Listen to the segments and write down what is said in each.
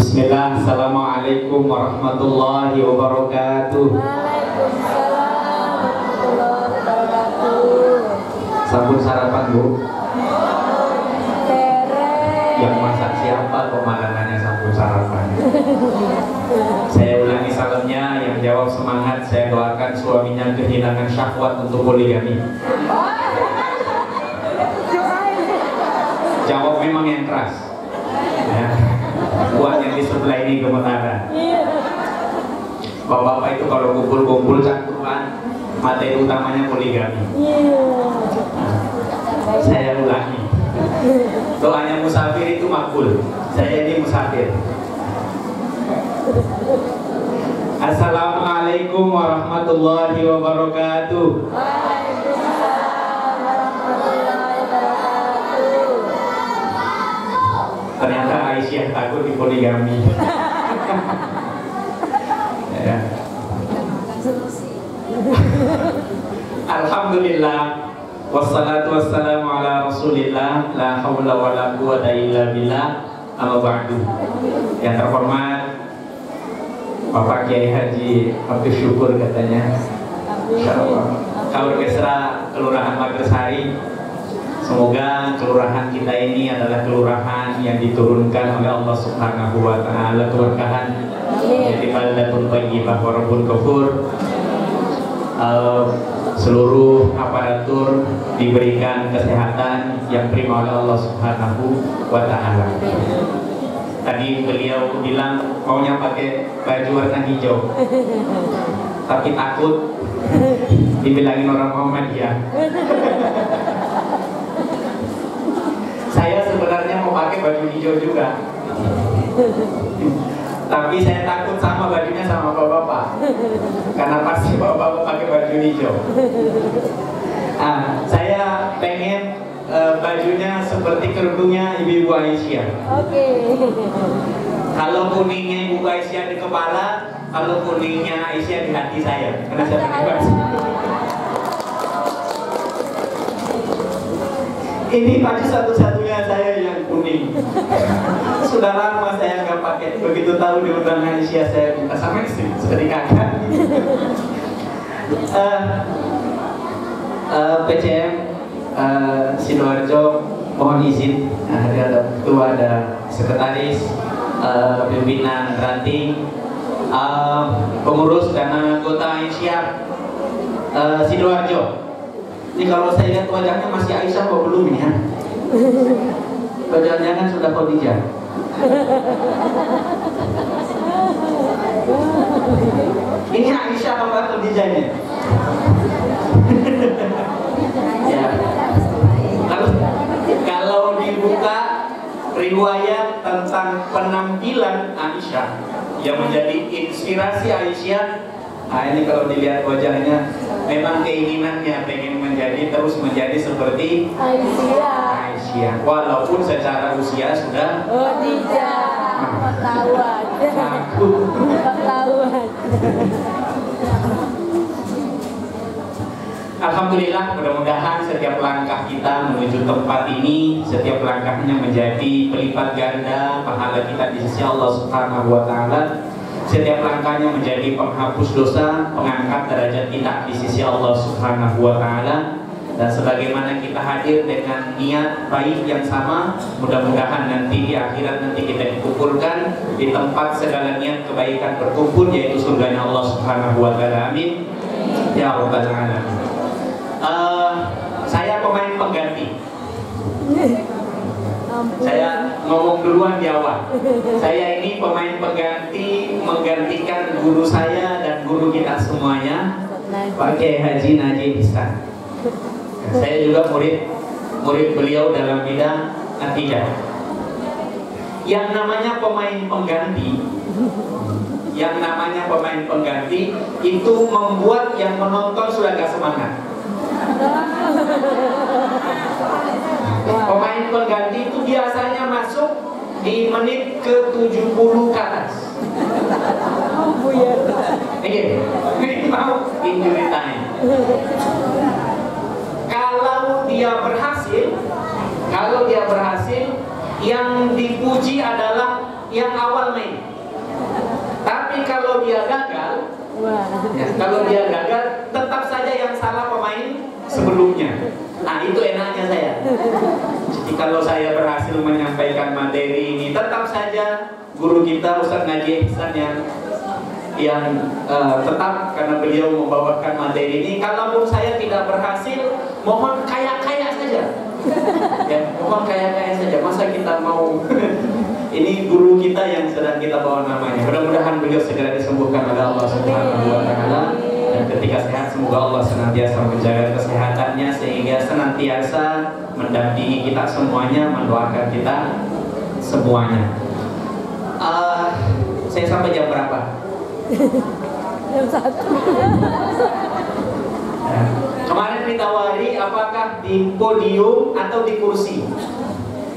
Bismillah, assalamualaikum warahmatullahi wabarakatuh. Waalaikumsalam warahmatullahi wabarakatuh. Sambut sarapan Bu. Tere. Yang masak siapa kok malah nanya sambut sarapan? Saya ulangi salamnya, yang jawab semangat. Saya doakan suaminya kehilangan syahwat untuk poligami. Jawab memang yang keras ya. Buat yang di sebelah ini gemetaran. Bapak-bapak itu kalau kumpul-kumpul cakupan materi utamanya poligami. Saya ulangi, doanya musafir itu makbul. Saya ini musafir. Assalamualaikum warahmatullahi wabarakatuh. Waalaikumsalam warahmatullahi wabarakatuh. Ternyata Aisyah takut di poligami. Ya. Alhamdulillah, wassalatu wassalamu ala rasulillah, la hawla wa la quwata illa billah, amma ba'du. Yang terhormat Bapak Kiai Haji Abdul Syukur katanya, insyaallah Kaur Kesra Kelurahan Magresari. Semoga kelurahan kita ini adalah kelurahan yang diturunkan oleh Allah Subhanahu wa taala keberkahan, jadi baldatun thayyibah wa rabbun ghafur. Seluruh aparatur diberikan kesehatan yang prima oleh Allah Subhanahu wa taala. Tadi beliau bilang maunya pakai baju warna hijau, tapi takut dibilangin orang Muhammadiyah. Saya sebenarnya mau pakai baju hijau juga, tapi saya takut sama bajunya sama bapak-bapak, karena pasti bapak-bapak pakai baju hijau. Saya pengen bajunya seperti kerudungnya Ibu Aisyah. Oke. Kalau kuningnya Ibu Aisyah di kepala, kalau kuningnya Aisyah di hati saya, karena saya pakai baju. Ini baju satu-satunya saya yang kuning. Sudah lama saya nggak pakai. Begitu tahu diundang Aisyah, saya minta sama istri seketika kan. PCM Sidoarjo, mohon izin. Ada ketua, ada sekretaris, pimpinan ranting, pengurus dan anggota Aisyah Sidoarjo. Ini kalau saya lihat wajahnya masih Aisyah kok belum ya? Jangan-jangan sudah Khadijah. Ini Aisyah apa Khadijahnya? Ya. Kalau dibuka riwayat tentang penampilan Aisyah yang menjadi inspirasi Aisyah, ini kalau dilihat wajahnya, memang keinginannya pengen terus menjadi seperti Aisyah. Walaupun secara usia sudah ketahuan. Alhamdulillah, mudah-mudahan setiap langkah kita menuju tempat ini, setiap langkahnya menjadi pelipat ganda pahala kita di sisi Allah Subhanahu wa taala. Setiap langkahnya menjadi penghapus dosa, pengangkat derajat kita di sisi Allah Subhanahu wa taala. Dan sebagaimana kita hadir dengan niat baik yang sama, mudah-mudahan nanti di akhirat nanti kita dikumpulkan di tempat segala niat kebaikan berkumpul, yaitu surganya Allah Subhanahu wa taala. Amin ya rabbal alamin. Saya pemain pengganti. Saya ngomong duluan di awal. Saya ini pemain pengganti, menggantikan guru saya dan guru kita semuanya, Pak Kiai Haji Najib Ihsan. Saya juga murid beliau dalam bidang akidah. Yang namanya pemain pengganti, itu membuat yang menonton sudah gak semangat. Pemain pengganti itu biasanya masuk di menit ke-70 ke atas. Ini mau injury time. Kalau dia berhasil, yang dipuji adalah yang awal main. Tapi kalau dia gagal, tetap saja yang salah pemain sebelumnya. Nah, itu enaknya saya. Jadi kalau saya berhasil menyampaikan materi ini, tetap saja guru kita Ustaz Najih Ihsan yang tetap, karena beliau membawakan materi ini. Kalaupun saya tidak berhasil, mohon kaya-kaya saja. Ya, mohon kaya-kaya saja. Masa kita mau ini guru kita yang sedang kita bawa namanya. Mudah-mudahan beliau segera disembuhkan oleh Allah Subhanahu wa taala, dan ketika sehat semoga Allah senantiasa menjaga kesehatannya sehingga senantiasa mendampingi kita semuanya, mendoakan kita semuanya. Saya sampai jam berapa? Jam 1. Kemarin ditawari apakah di podium atau di kursi.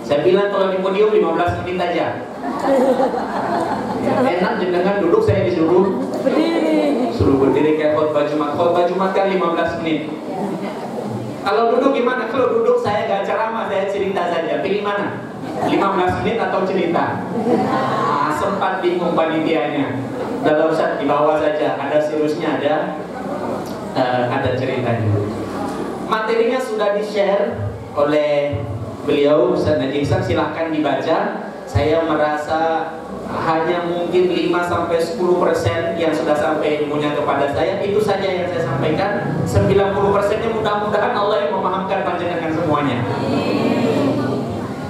Saya bilang kalau di podium 15 menit aja. Ya, enak dengan duduk, saya disuruh Berdiri. suruh berdiri kayak khotbah Jumat. Khotbah Jumat kan 15 menit. Kalau duduk gimana? Kalau duduk saya gak ceramah, saya cerita saja. Pilih mana? 15 menit atau cerita? Sempat bingung panitianya. Dalam Ustaz di bawah saja, ada seriusnya, ada ceritanya. Materinya sudah di-share oleh beliau Ustaz Najih Ihsan, silahkan dibaca. Saya merasa hanya mungkin 5-10% yang sudah sampai ilmunya kepada saya. Itu saja yang saya sampaikan. 90%-nya mudah-mudahan Allah yang memahamkan panjenengan semuanya.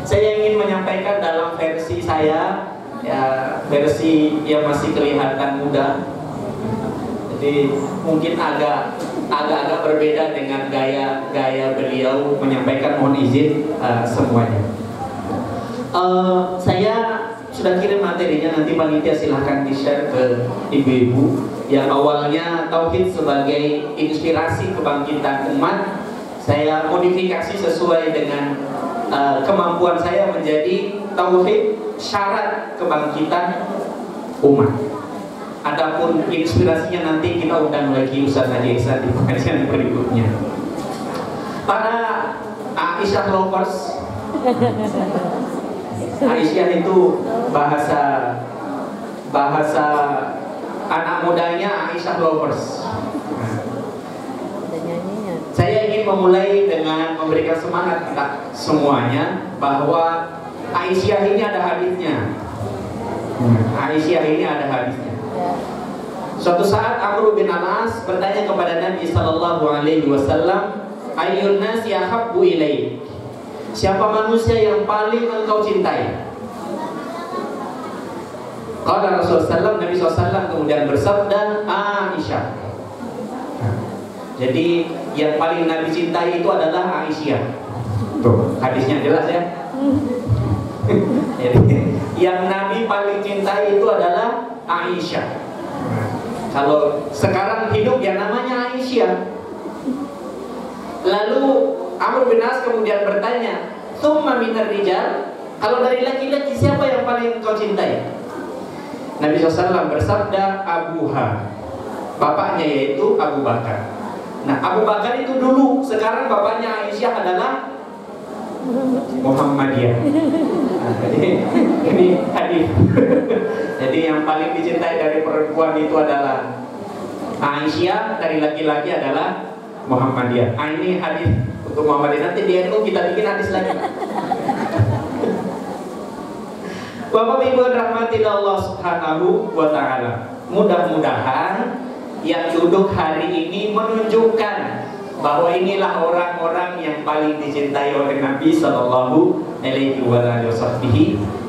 Saya ingin menyampaikan dalam versi saya, ya, versi yang masih kelihatan muda. Jadi mungkin agak berbeda dengan gaya beliau menyampaikan. Mohon izin semuanya. Saya sudah kirim materinya, nanti panitia silahkan di-share ke ibu-ibu. Yang awalnya tauhid sebagai inspirasi kebangkitan umat, saya modifikasi sesuai dengan kemampuan saya menjadi tauhid syarat kebangkitan umat. Adapun inspirasinya nanti kita undang lagi Ustaz Najih Ihsan di pengajian berikutnya. Para Aisyah lovers, Aisyah itu bahasa anak mudanya Aisyah lovers. Saya ingin memulai dengan memberikan semangat kita semuanya bahwa Aisyah ini ada hadisnya. Aisyah ini ada hadisnya. Suatu saat Amr bin Anas bertanya kepada Nabi Sallallahu Alaihi Wasallam, Ayyun nasi ahabbu ilaik? Siapa manusia yang paling engkau cintai? Qala Rasulullah, Nabi SAW kemudian bersabda, Aisyah. Jadi yang paling Nabi cintai itu adalah Aisyah. Tuh, hadisnya jelas ya. Jadi yang Nabi paling cintai itu adalah Aisyah. Kalau sekarang hidup yang namanya Aisyah. Lalu Amr bin As kemudian bertanya, "Tsumma minar rijal?" Kalau dari laki-laki siapa yang paling engkau cintai? Nabi SAW bersabda, Abuha. Bapaknya yaitu Abu Bakar. Nah, Abu Bakar itu dulu, sekarang bapaknya Aisyah adalah Muhammadiyah. Nah, jadi ini hadis. Jadi yang paling dicintai dari perempuan itu adalah Aisyah, dari laki-laki adalah Muhammadiyah. Ini hadis untuk Muhammadiyah. Nanti di NU kita bikin hadis lagi. Bapak Ibu rahmati Allah Subhanahu wa taala. Mudah-mudahan yang duduk hari ini menunjukkan bahwa inilah orang-orang yang paling dicintai oleh Nabi Sallallahu Alaihi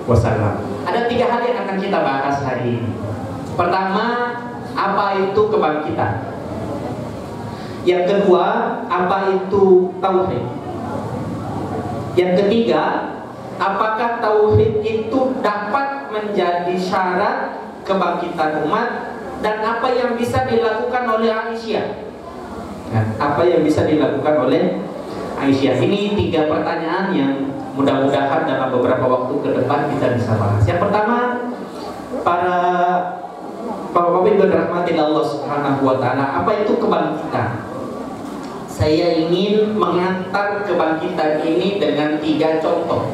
Wasallam. Ada 3 hal yang akan kita bahas hari ini. Pertama, apa itu kebangkitan? Yang kedua, apa itu tauhid? Yang ketiga, apakah tauhid itu dapat menjadi syarat kebangkitan umat? Dan apa yang bisa dilakukan oleh Aisyah? Apa yang bisa dilakukan oleh Aisyah? Ini 3 pertanyaan yang mudah-mudahan dalam beberapa waktu ke depan kita bisa bahas. Yang pertama, para Bapak Ibu rahmati Allah Subhanahu wa taala, apa itu kebangkitan? Saya ingin mengantar kebangkitan ini dengan 3 contoh.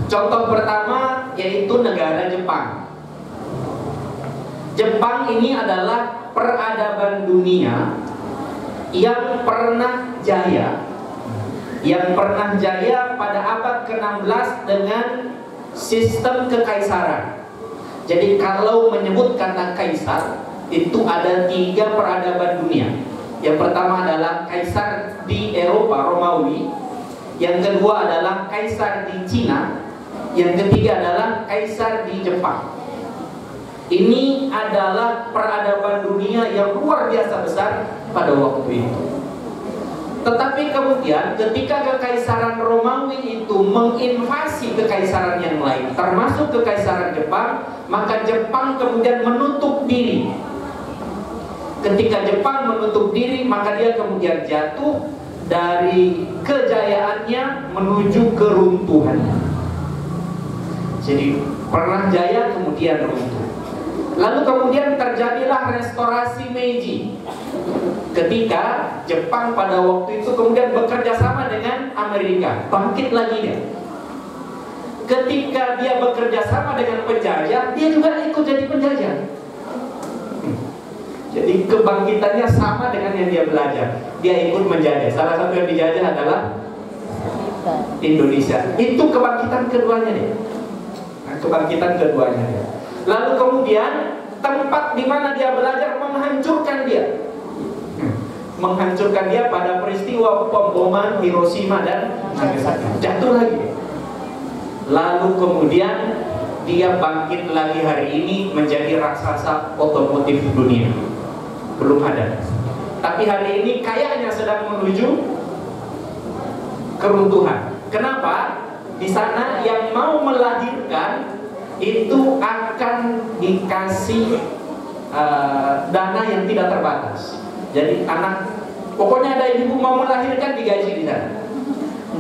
Contoh pertama, yaitu negara Jepang. Jepang ini adalah peradaban dunia yang pernah jaya, pada abad ke-16 dengan sistem kekaisaran. Jadi kalau menyebut kata kaisar, itu ada 3 peradaban dunia. Yang pertama adalah kaisar di Eropa, Romawi. Yang kedua adalah kaisar di Cina. Yang ketiga adalah kaisar di Jepang. Ini adalah peradaban dunia yang luar biasa besar pada waktu itu. Tetapi kemudian ketika kekaisaran Romawi itu menginvasi kekaisaran yang lain, termasuk kekaisaran Jepang, maka Jepang kemudian menutup diri. Ketika Jepang menutup diri, maka dia kemudian jatuh dari kejayaannya menuju keruntuhannya. Jadi pernah jaya kemudian runtuh. Lalu kemudian terjadilah restorasi Meiji. Ketika Jepang pada waktu itu kemudian bekerja sama dengan Amerika, bangkit lagi dia. Ketika dia bekerja sama dengan penjajah, dia juga ikut jadi penjajah. Jadi kebangkitannya sama dengan yang dia belajar. Dia ikut menjajah. Salah satu yang dijajah adalah Indonesia. Itu kebangkitan keduanya dia. Kebangkitan keduanya dia. Lalu kemudian tempat di mana dia belajar menghancurkan dia. Menghancurkan dia pada peristiwa pemboman Hiroshima dan Nagasaki. Jatuh lagi. Lalu kemudian dia bangkit lagi hari ini menjadi raksasa otomotif dunia. Belum ada. Tapi hari ini kayaknya sedang menuju keruntuhan. Kenapa? Di sana yang mau melahirkan itu akan dikasih dana yang tidak terbatas. Jadi anak, pokoknya ada ibu mau melahirkan digaji di sana.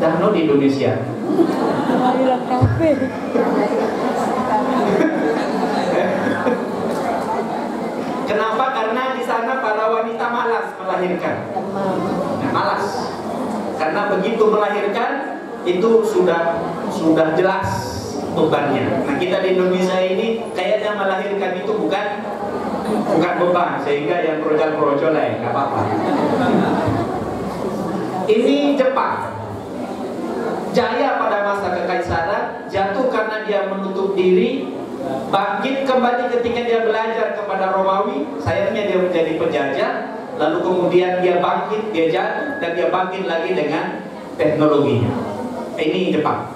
Dano di Indonesia. Kenapa? Karena di sana para wanita malas melahirkan. Nah, malas. Karena begitu melahirkan itu sudah jelas bebannya. Nah, kita di Indonesia ini kayaknya melahirkan itu bukan beban, sehingga yang projol-projol lah, nggak apa-apa. Ini Jepang jaya pada masa kekaisaran, jatuh karena dia menutup diri, bangkit kembali ketika dia belajar kepada Romawi. Sayangnya dia menjadi penjajah, lalu kemudian dia bangkit, dia jatuh, dan dia bangkit lagi dengan teknologinya. Ini Jepang.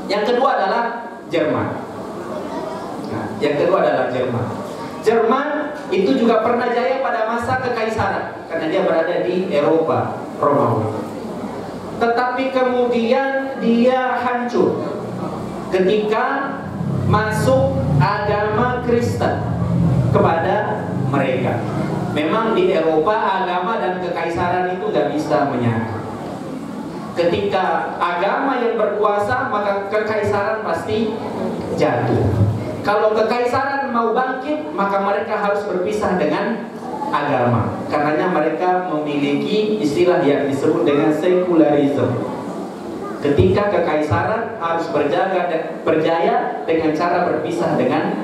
Yang kedua adalah Jerman. Nah, yang kedua adalah Jerman. Jerman itu juga pernah jaya pada masa kekaisaran karena dia berada di Eropa, Romawi. Tetapi kemudian dia hancur ketika masuk agama Kristen kepada mereka. Memang di Eropa agama dan kekaisaran itu nggak bisa menyatu. Ketika agama yang berkuasa, maka kekaisaran pasti jatuh. Kalau kekaisaran mau bangkit, maka mereka harus berpisah dengan agama. Karenanya mereka memiliki istilah yang disebut dengan sekularisme. Ketika kekaisaran harus berjaya dengan cara berpisah dengan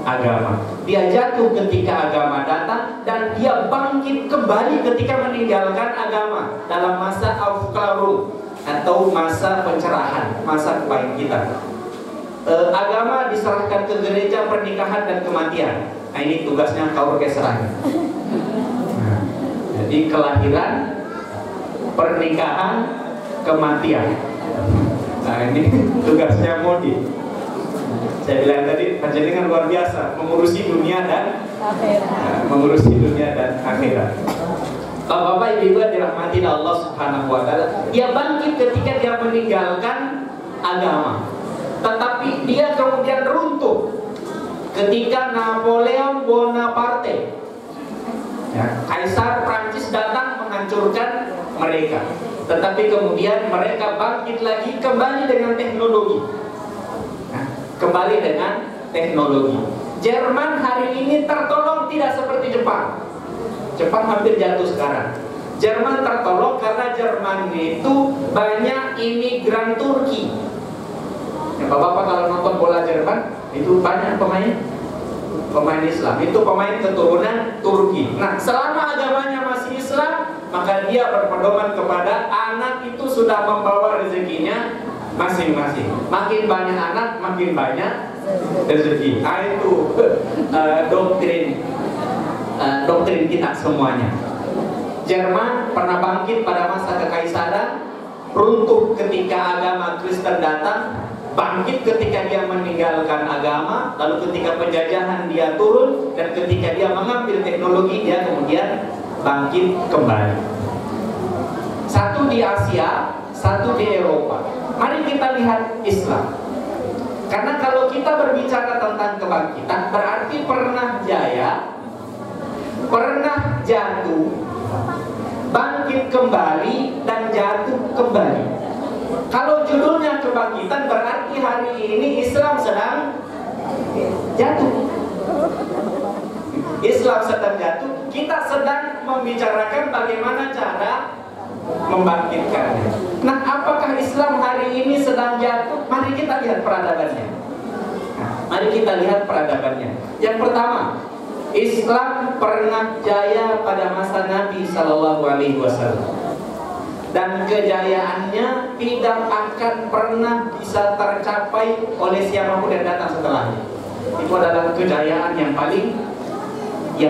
agama. Dia jatuh ketika agama datang, dan dia bangkit kembali ketika meninggalkan agama dalam masa Aufklärung atau masa pencerahan, masa kebangkitan. Agama diserahkan ke gereja, pernikahan dan kematian. Nah, ini tugasnya kau keserahkan. Nah, jadi kelahiran, pernikahan, kematian. Nah, ini tugasnya Modi. Saya bilang tadi, panjenengan luar biasa mengurusi dunia dan akhirat. Mengurusi dunia dan akhirat. Bapak Ibu yang dirahmati Allah Subhanahu wa taala, dia bangkit ketika dia meninggalkan agama. Tetapi dia kemudian runtuh ketika Napoleon Bonaparte, Kaisar Prancis, datang menghancurkan mereka. Tetapi kemudian mereka bangkit lagi kembali dengan teknologi. Kembali dengan teknologi. Jerman hari ini tertolong tidak seperti Jepang. Jepang hampir jatuh sekarang. Jerman tertolong karena Jerman itu banyak imigran Turki. Bapak-bapak kalau nonton bola Jerman itu banyak pemain Islam, itu pemain keturunan Turki. Nah, selama agamanya masih Islam, maka dia berpedoman kepada anak itu sudah membawa rezekinya masing-masing. Makin banyak anak, makin banyak rezeki. Nah, itu doktrin kita semuanya. Jerman pernah bangkit pada masa kekaisaran, runtuh ketika agama Kristen datang, bangkit ketika dia meninggalkan agama, lalu ketika penjajahan dia turun, dan ketika dia mengambil teknologi, dia kemudian bangkit kembali. Satu di Asia, satu di Eropa. Mari kita lihat Islam. Karena kalau kita berbicara tentang kebangkitan, berarti pernah jaya, pernah jatuh, bangkit kembali, dan jatuh kembali. Kalau judulnya kebangkitan, berarti hari ini Islam sedang jatuh. Islam sedang jatuh. Kita sedang membicarakan bagaimana cara membangkitkannya. Nah, apakah Islam hari ini sedang jatuh? Mari kita lihat peradabannya. Mari kita lihat peradabannya. Yang pertama, Islam pernah jaya pada masa Nabi Shallallahu Alaihi Wasallam, dan kejayaannya tidak akan pernah bisa tercapai oleh siapapun yang datang setelahnya. Itu adalah kejayaan yang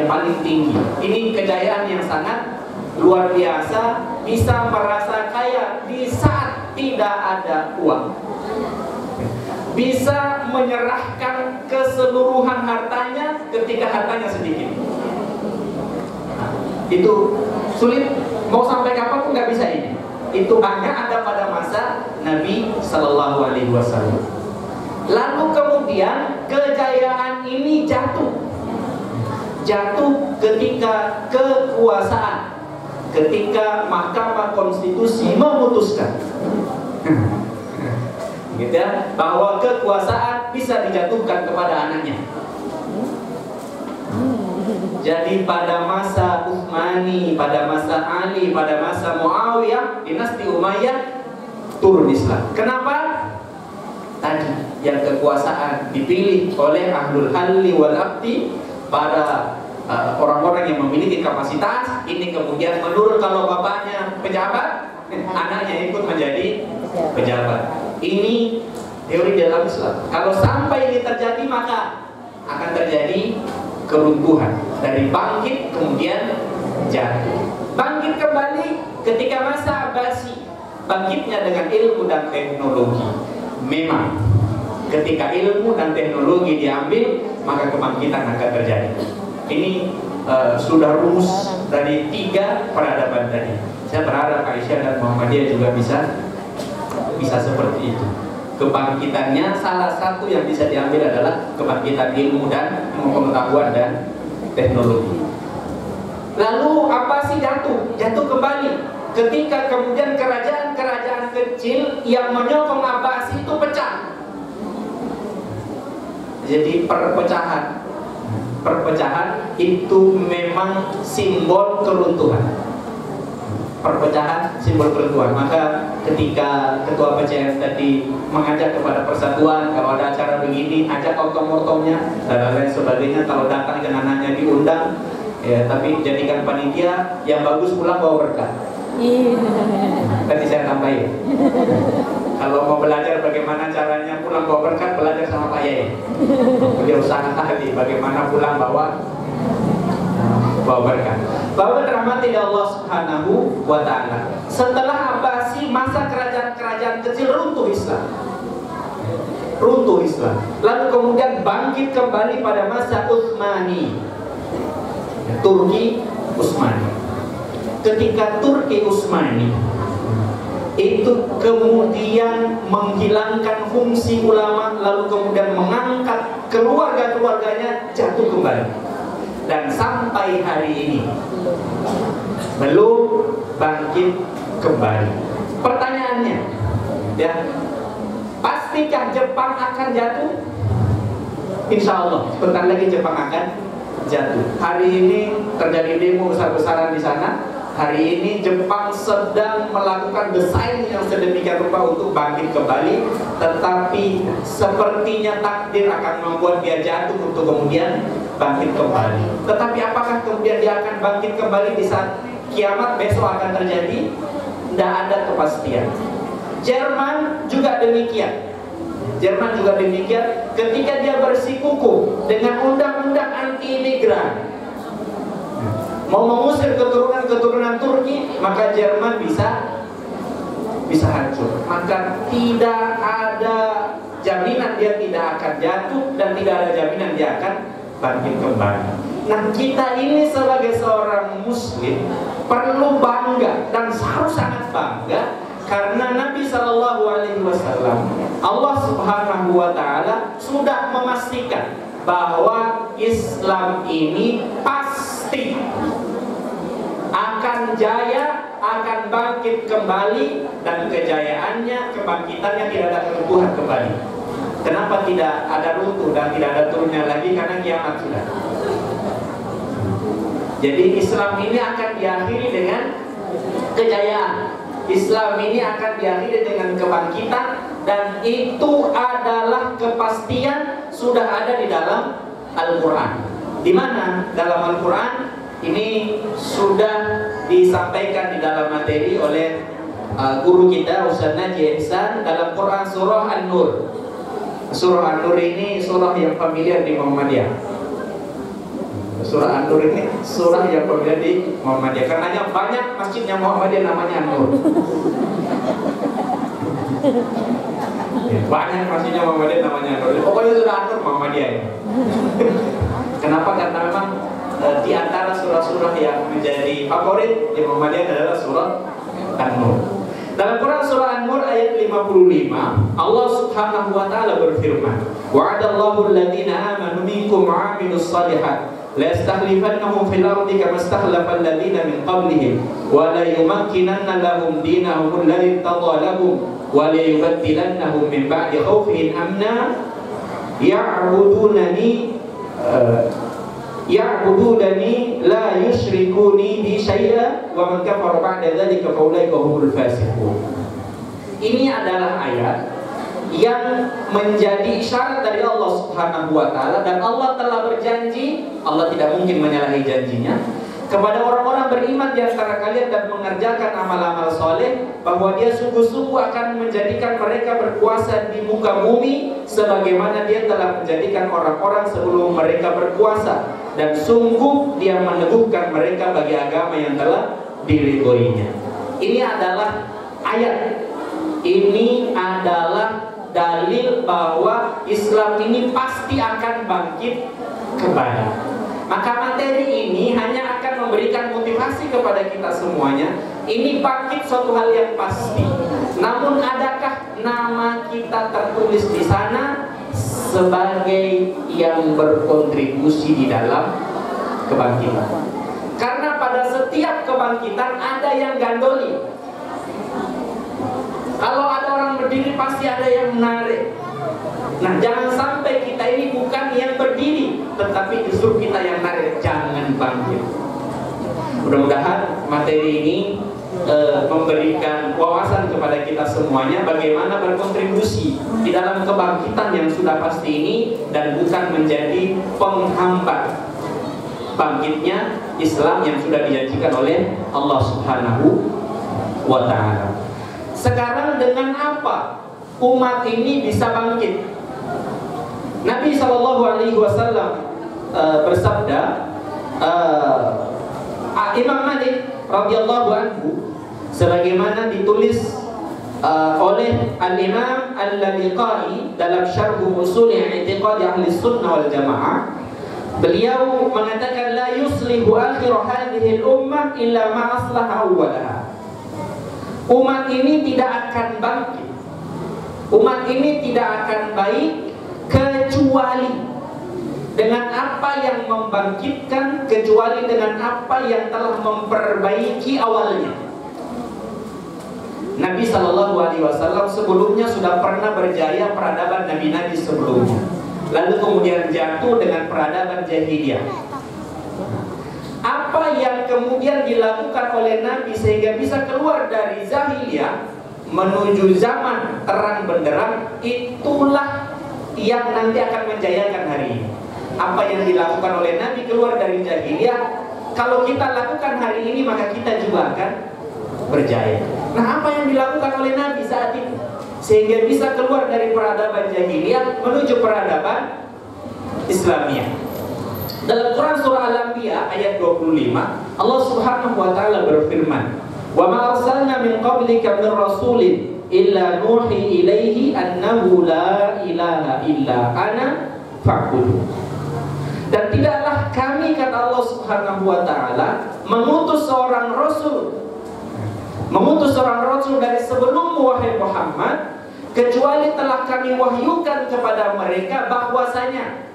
paling tinggi. Ini kejayaan yang sangat luar biasa, bisa merasa kaya di saat tidak ada uang, bisa menyerahkan keseluruhan hartanya ketika hartanya sedikit. Nah, itu sulit, mau sampai kapan pun nggak bisa ini. Itu hanya ada pada masa Nabi Sallallahu Alaihi Wasallam. Lalu kemudian kejayaan ini jatuh ketika kekuasaan, ketika Mahkamah Konstitusi memutuskan gitu ya, bahwa kekuasaan bisa dijatuhkan kepada anaknya. Jadi pada masa Utsmani, pada masa Ali, pada masa Muawiyah, dinasti Umayyah turun Islam. Kenapa? Tadi yang kekuasaan dipilih oleh ahlul halli wal aqdi, para orang-orang yang memiliki kapasitas. Ini kemudian menurun, kalau bapaknya pejabat, anaknya ikut menjadi pejabat. Ini teori dalam Islam. Kalau sampai ini terjadi, maka akan terjadi keruntuhan. Dari bangkit kemudian jatuh. Bangkit kembali ketika masa Abbasi, bangkitnya dengan ilmu dan teknologi. Memang ketika ilmu dan teknologi diambil, maka kebangkitan akan terjadi. Ini sudah rumus dari 3 peradaban tadi. Saya berharap Aisyah dan Muhammadiyah juga bisa seperti itu. Kebangkitannya salah satu yang bisa diambil adalah kebangkitan ilmu dan pengetahuan dan teknologi. Lalu apa sih jatuh? Jatuh kembali ketika kemudian kerajaan-kerajaan kecil yang menyokong Abbasi itu pecah. Jadi perpecahan itu memang simbol keruntuhan. Perpecahan simbol keruntuhan. Maka ketika ketua PCF tadi mengajak kepada persatuan, kalau ada acara begini ajak ortom-ortomnya dan lain sebagainya, kalau datang dengan anaknya diundang ya, tapi jadikan panitia yang bagus, pulang bawa berkah. Tadi saya tambahin, kalau mau belajar bagaimana caranya pulang bawa berkat, belajar sama Pak Yai. Beliau sangat ahli bagaimana pulang bawa berkat. Bahwa dirahmati Allah Subhanahu wa Ta'ala, setelah Abbasi, masa kerajaan-kerajaan kecil runtuh Islam. Lalu kemudian bangkit kembali pada masa Utsmani, Turki Utsmani. Ketika Turki Utsmani itu kemudian menghilangkan fungsi ulama, lalu kemudian mengangkat keluarga-keluarganya, jatuh kembali. Dan sampai hari ini belum bangkit kembali. Pertanyaannya, ya, pastikah Jepang akan jatuh? Insya Allah, sebentar lagi Jepang akan jatuh. Hari ini terjadi demo besar-besaran di sana. Hari ini Jepang sedang melakukan desain yang sedemikian rupa untuk bangkit kembali, tetapi sepertinya takdir akan membuat dia jatuh untuk kemudian bangkit kembali. Tetapi apakah kemudian dia akan bangkit kembali di saat kiamat besok akan terjadi? Tidak ada kepastian. Jerman juga demikian. Jerman juga demikian. Ketika dia bersikukuh dengan undang-undang anti-imigran, mau mengusir keturunan Turki, maka Jerman bisa hancur. Maka tidak ada jaminan dia tidak akan jatuh, dan tidak ada jaminan dia akan bangkit kembali. Nah, kita ini sebagai seorang muslim perlu bangga dan harus sangat bangga, karena Nabi SAW, Allah Subhanahu wa Ta'ala sudah memastikan bahwa Islam ini pasti akan jaya, akan bangkit kembali, dan kejayaannya, kebangkitannya tidak ada keruntuhan kembali. Kenapa tidak ada runtuh dan tidak ada turunnya lagi? Karena kiamat sudah. Jadi Islam ini akan diakhiri dengan kejayaan. Islam ini akan diakhiri dengan kebangkitan, dan itu adalah kepastian sudah ada di dalam Al-Quran. Di mana dalam Al-Quran ini sudah disampaikan di dalam materi oleh guru kita Ustaz Najih Ihsan dalam Quran surah An-Nur. Surah An-Nur ini surah yang familiar di Muhammadiyah. Surah An-Nur ini surah yang familiar di Muhammadiyah. Karenanya banyak masjidnya Muhammadiyah namanya An-Nur. Banyak masjidnya Muhammadiyah namanya An-Nur. Pokoknya sudah An-Nur Muhammadiyah. Kenapa? Karena memang di antara surah-surah yang menjadi favorit di Muhammadiyah adalah surah An-Nur. Dalam Quran surah An-Nur ayat 55, Allah Subhanahu wa Ta'ala berfirman, wa'adallahu alladhina amanu minkum wa 'amilus shalihat la yastakhlifannahum fil ardi kama istakhlafa alladhina min qablihim wa la yumakkinanna lahum dinahum alladhi irtada lahum wa la yubaddilannahum min ba'di khawfihim amna ya'budunani la yushrikuni bi syai'a wa man kafara ba'da dzalika fa ulaika humul fasiqun. Ini adalah ayat yang menjadi isyarat dari Allah Subhanahu wa Ta'ala, dan Allah telah berjanji, Allah tidak mungkin menyalahi janjinya, kepada orang-orang beriman di antara kalian dan mengerjakan amal-amal soleh, bahwa dia sungguh-sungguh akan menjadikan mereka berkuasa di muka bumi sebagaimana dia telah menjadikan orang-orang sebelum mereka berkuasa, dan sungguh dia meneguhkan mereka bagi agama yang telah diridhoinya. Ini adalah ayat, ini adalah dalil bahwa Islam ini pasti akan bangkit kembali. Maka materi ini hanya akan memberikan motivasi kepada kita semuanya. Ini bangkit suatu hal yang pasti. Namun adakah nama kita tertulis di sana sebagai yang berkontribusi di dalam kebangkitan? Karena pada setiap kebangkitan ada yang gandoli. Kalau ada orang berdiri pasti ada yang menarik. Nah, jangan sampai kita ini bukan yang berdiri, tetapi justru kita yang narik. Jangan bangkit. Mudah-mudahan materi ini memberikan wawasan kepada kita semuanya bagaimana berkontribusi di dalam kebangkitan yang sudah pasti ini, dan bukan menjadi penghambat bangkitnya Islam yang sudah dijanjikan oleh Allah Subhanahu wa Ta'ala. Sekarang dengan apa umat ini bisa bangkit? Nabi SAW bersabda, Imam Malik radhiyallahu anhu, sebagaimana ditulis oleh Al-Imam Al-Laliqai dalam Syarh Ushul I'tiqad Ahli Sunnah wal Jamaah, beliau mengatakan la yuslihu akhir hadhihi al-ummah illa ma aslaha awwalaha. Umat ini tidak akan bangkit, umat ini tidak akan baik kecuali dengan apa yang membangkitkan, kecuali dengan apa yang telah memperbaiki awalnya. Nabi SAW sebelumnya sudah pernah berjaya peradaban nabi-nabi sebelumnya, lalu kemudian jatuh dengan peradaban jahiliyah. Apa hal yang kemudian dilakukan oleh Nabi sehingga bisa keluar dari jahiliyah menuju zaman terang benderang, itulah yang nanti akan menjayakan hari ini. Apa yang dilakukan oleh Nabi keluar dari jahiliyah, kalau kita lakukan hari ini maka kita juga akan berjaya. Nah, apa yang dilakukan oleh Nabi saat itu sehingga bisa keluar dari peradaban jahiliyah menuju peradaban Islamiyah? Dalam Quran surah Al-Anbiya ayat 25, Allah Subhanahu wa taala berfirman, "Wa ma arsalna min qablika min rasulin illa nuhi ilaihi annahu la ilaha illa ana fa'budu." Dan tidaklah kami, kata Allah Subhanahu wa taala, mengutus seorang rasul dari sebelum wahai Muhammad, kecuali telah kami wahyukan kepada mereka bahwasanya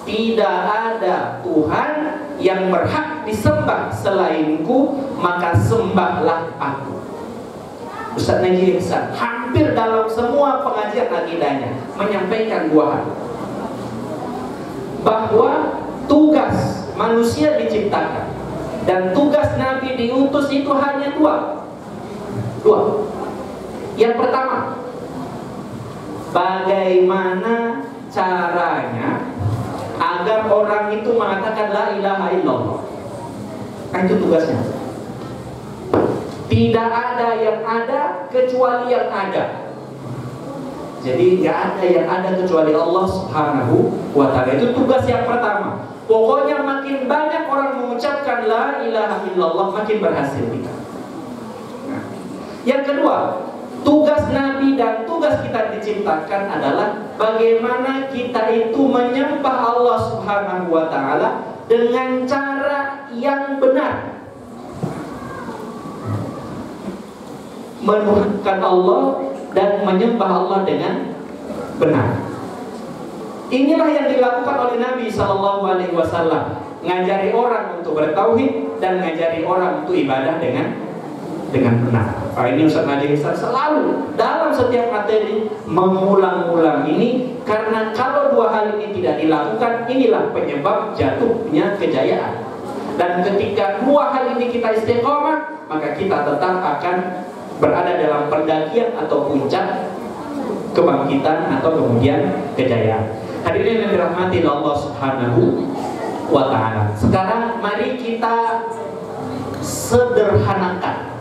tidak ada Tuhan yang berhak disembah selainku, maka sembahlah aku. Ustaz Najib Ihsan hampir dalam semua pengajian akidahnya menyampaikan dua hal, bahwa tugas manusia diciptakan dan tugas Nabi diutus itu hanya dua. Yang pertama, bagaimana caranya agar orang itu mengatakan la ilaha illallah. Itu tugasnya. Tidak ada yang ada kecuali yang ada. Jadi nggak ada yang ada kecuali Allah Subhanahu wa ta'ala. Itu tugas yang pertama. Pokoknya makin banyak orang mengucapkan la ilaha illallah, makin berhasil kita. Nah, yang kedua, tugas Nabi dan tugas kita diciptakan adalah bagaimana kita itu menyembah Allah Subhanahu wa ta'ala dengan cara yang benar, menuhankan Allah dan menyembah Allah dengan benar. Inilah yang dilakukan oleh Nabi SAW, ngajari orang untuk bertauhid dan ngajari orang untuk ibadah dengan benar. Ini Ustaz Najib Ihsan selalu dalam setiap materi mengulang-ulang ini, karena kalau dua hal ini tidak dilakukan, inilah penyebab jatuhnya kejayaan. Dan ketika dua hal ini kita istiqomah, maka kita tetap akan berada dalam pendakian atau puncak kebangkitan atau kemudian kejayaan. Hadirin yang dirahmati Allah Subhanahu wa ta'ala. Sekarang mari kita sederhanakan.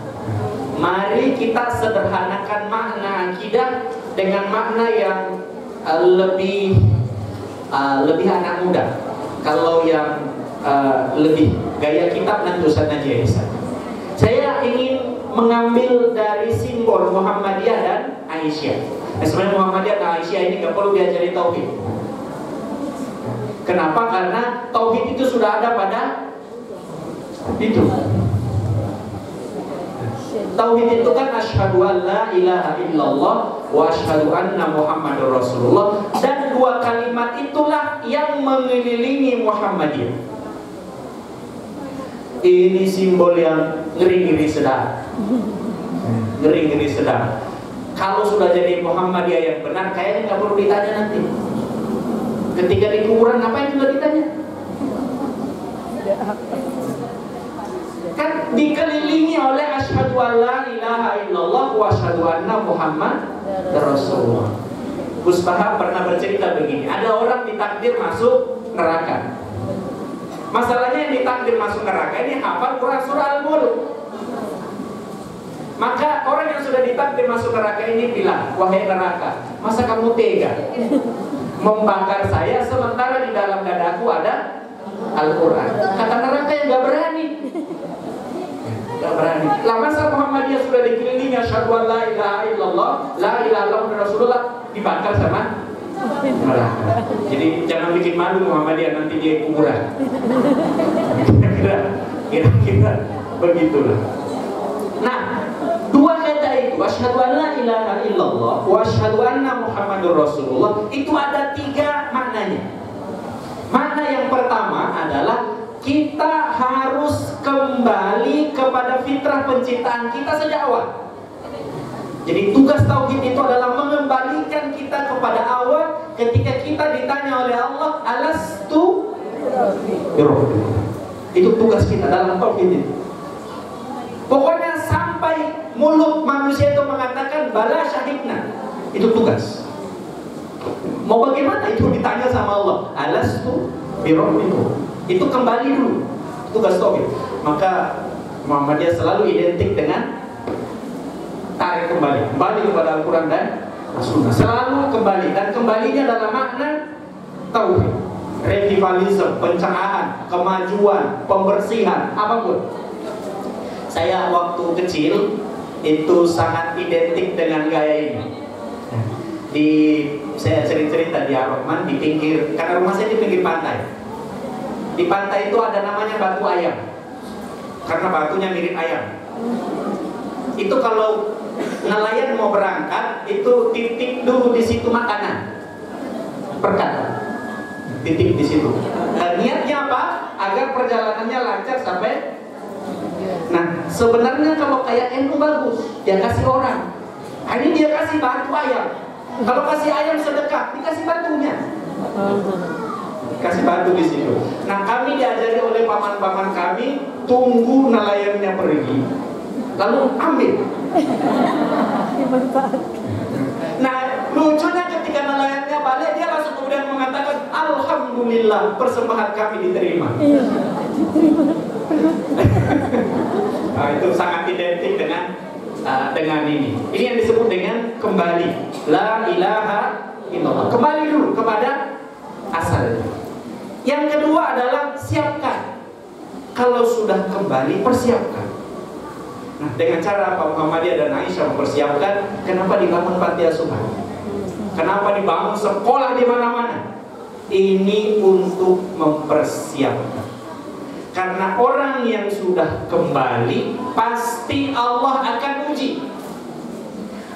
Mari kita sederhanakan makna akidah dengan makna yang lebih anak muda. Kalau yang lebih gaya kitab nanti Ustaz Najib Ihsan. Saya ingin mengambil dari simbol Muhammadiyah dan Aisyah. Sebenarnya Muhammadiyah dan Aisyah ini gak perlu diajari tauhid. Kenapa? Karena tauhid itu sudah ada pada itu. Tauhid itu kan asyhadu an la ilaha illallah wa asyhadu anna Muhammadur Rasulullah, dan dua kalimat itulah yang mengelilingi Muhammadiyah. Ini simbol yang ngeri-ngeri sedap. Ngeri-ngeri sedap. Kalau sudah jadi Muhammadiyah yang benar, kayaknya nggak perlu ditanya nanti. Ketika di kuburan apa yang sudah ditanya? Kan dikelilingi oleh asyhadu an la ilaha illallah wa asyhadu anna Muhammad Rasulullah. Gus Bahab pernah bercerita begini, ada orang ditakdir masuk neraka. Masalahnya yang ditakdir masuk neraka ini hafal Quran surah Al-Mulk. Maka orang yang sudah ditakdir masuk neraka ini bilang, wahai neraka, masa kamu tega membakar saya sementara di dalam dadaku ada Al-Quran? Kata neraka yang gak berani. Gak berani. Lah masa Muhammadiyah sudah dikelilingi asyhadu an la ilaha illallah, la ilaha illallah Rasulullah, dibakar sama neraka. Jadi jangan bikin malu Muhammadiyah nanti dia kuburan. Kira-kira begitulah. Nah, dua kata itu, asyhadu an la ilaha illallah wa asyhadu anna Muhammadur Rasulullah, itu ada tiga maknanya. Makna yang pertama adalah kita harus kembali kepada fitrah penciptaan kita sejak awal. Jadi tugas tauhid itu adalah mengembalikan kita kepada awal ketika kita ditanya oleh Allah, alastu birabbikum. Itu tugas kita dalam tauhid ini. Pokoknya sampai mulut manusia itu mengatakan bala syahidna, itu tugas. Mau bagaimana itu ditanya sama Allah, alastu birabbikum. Itu kembali dulu, tugas tauhid. Maka Muhammadiyah selalu identik dengan tarik kembali kepada Al-Quran dan As-Sunnah. Selalu kembali, dan kembalinya dalam makna tauhid, revivalisme, pencerahan, kemajuan, pembersihan, apapun. Saya waktu kecil itu sangat identik dengan gaya ini. Saya sering cerita di Ar-Rahman, di pinggir, karena rumah saya di pinggir pantai. Di pantai itu ada namanya batu ayam, karena batunya mirip ayam. Itu kalau nelayan mau berangkat, itu titik dulu di situ makanan, perkat, titik di situ. Dan niatnya apa? Agar perjalanannya lancar sampai. Nah, sebenarnya kalau kayak NU bagus, dia kasih orang. Ini dia kasih batu ayam. Kalau kasih ayam sedekah, dikasih batunya. Kasih batu di situ. Nah, kami diajari oleh paman-paman kami, tunggu nelayannya pergi, lalu ambil. Nah, lucunya ketika nelayannya balik, dia langsung kemudian mengatakan, alhamdulillah, persembahan kami diterima. Nah, itu sangat identik dengan ini. Ini yang disebut dengan kembali. La ilaha illallah. Kembali dulu kepada asalnya. Yang kedua adalah siapkan. Kalau sudah kembali, persiapkan. Nah, dengan cara Pak Muhammadiyah dan Aisyah mempersiapkan, kenapa dibangun panti asuhan? Kenapa dibangun sekolah di mana-mana? Ini untuk mempersiapkan. Karena orang yang sudah kembali, pasti Allah akan uji.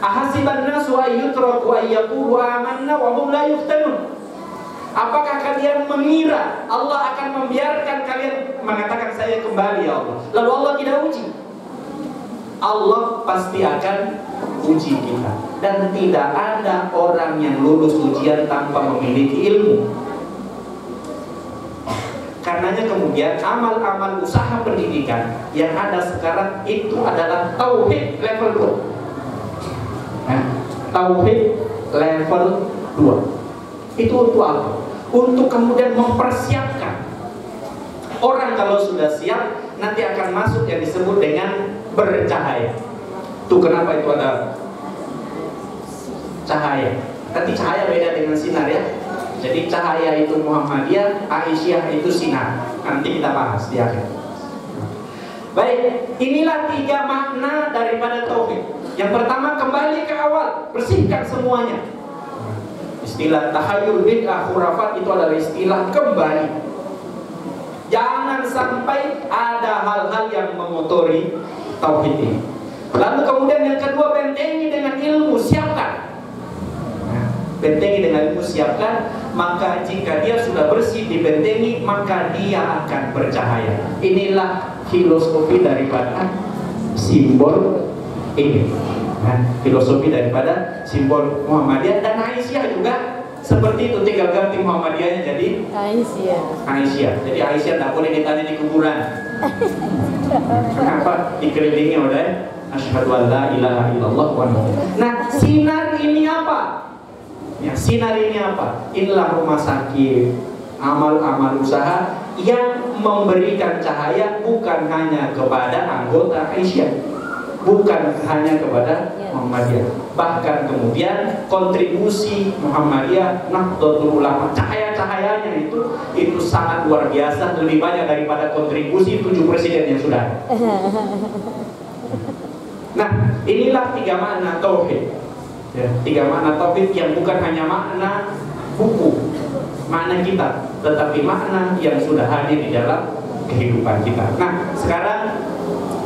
Ahasiban nasu ayyutraku ayyaqulu amanna wa hum la yuftanun. Apakah kalian mengira Allah akan membiarkan kalian mengatakan saya kembali ya Allah, lalu Allah tidak uji? Allah pasti akan uji kita. Dan tidak ada orang yang lulus ujian tanpa memiliki ilmu. Karenanya kemudian amal-amal usaha pendidikan yang ada sekarang itu adalah tauhid level 2. Nah, tauhid level 2 itu untuk apa? Untuk kemudian mempersiapkan orang. Kalau sudah siap, nanti akan masuk yang disebut dengan bercahaya. Tuh kenapa itu ada cahaya. Nanti cahaya beda dengan sinar ya. Jadi cahaya itu Muhammadiyah, Aisyah itu sinar. Nanti kita bahas di akhir. Baik, inilah 3 makna daripada tauhid. Yang pertama, kembali ke awal, bersihkan semuanya. Istilah tahayul bid'ah khurafat itu adalah istilah kembali. Jangan sampai ada hal-hal yang mengotori tauhid ini. Lalu kemudian yang kedua, bentengi dengan ilmu, siapkan. Bentengi dengan ilmu, siapkan. Maka jika dia sudah bersih, dibentengi, maka dia akan bercahaya. Inilah filosofi daripada simbol ini. Nah, filosofi daripada simbol Muhammadiyah. Dan Aisyah juga seperti itu, tinggal ganti Muhammadiyahnya jadi Aisyah. Jadi Aisyah tidak boleh ditanya di kuburan. Kenapa? Dikelilingi oleh asyhadu an la ilaha illallah wa Nah, sinar ini apa? Ya, sinar ini apa? Inilah rumah sakit, amal-amal usaha yang memberikan cahaya bukan hanya kepada anggota Aisyah, bukan hanya kepada Muhammadiyah, bahkan kemudian kontribusi Muhammadiyah, Nahdlatul Ulama, cahaya-cahayanya itu sangat luar biasa, lebih banyak daripada kontribusi 7 presiden yang sudah. Nah, inilah 3 makna tauhid. Ya, 3 makna tauhid yang bukan hanya makna buku, makna kita, tetapi makna yang sudah hadir di dalam kehidupan kita. Nah, sekarang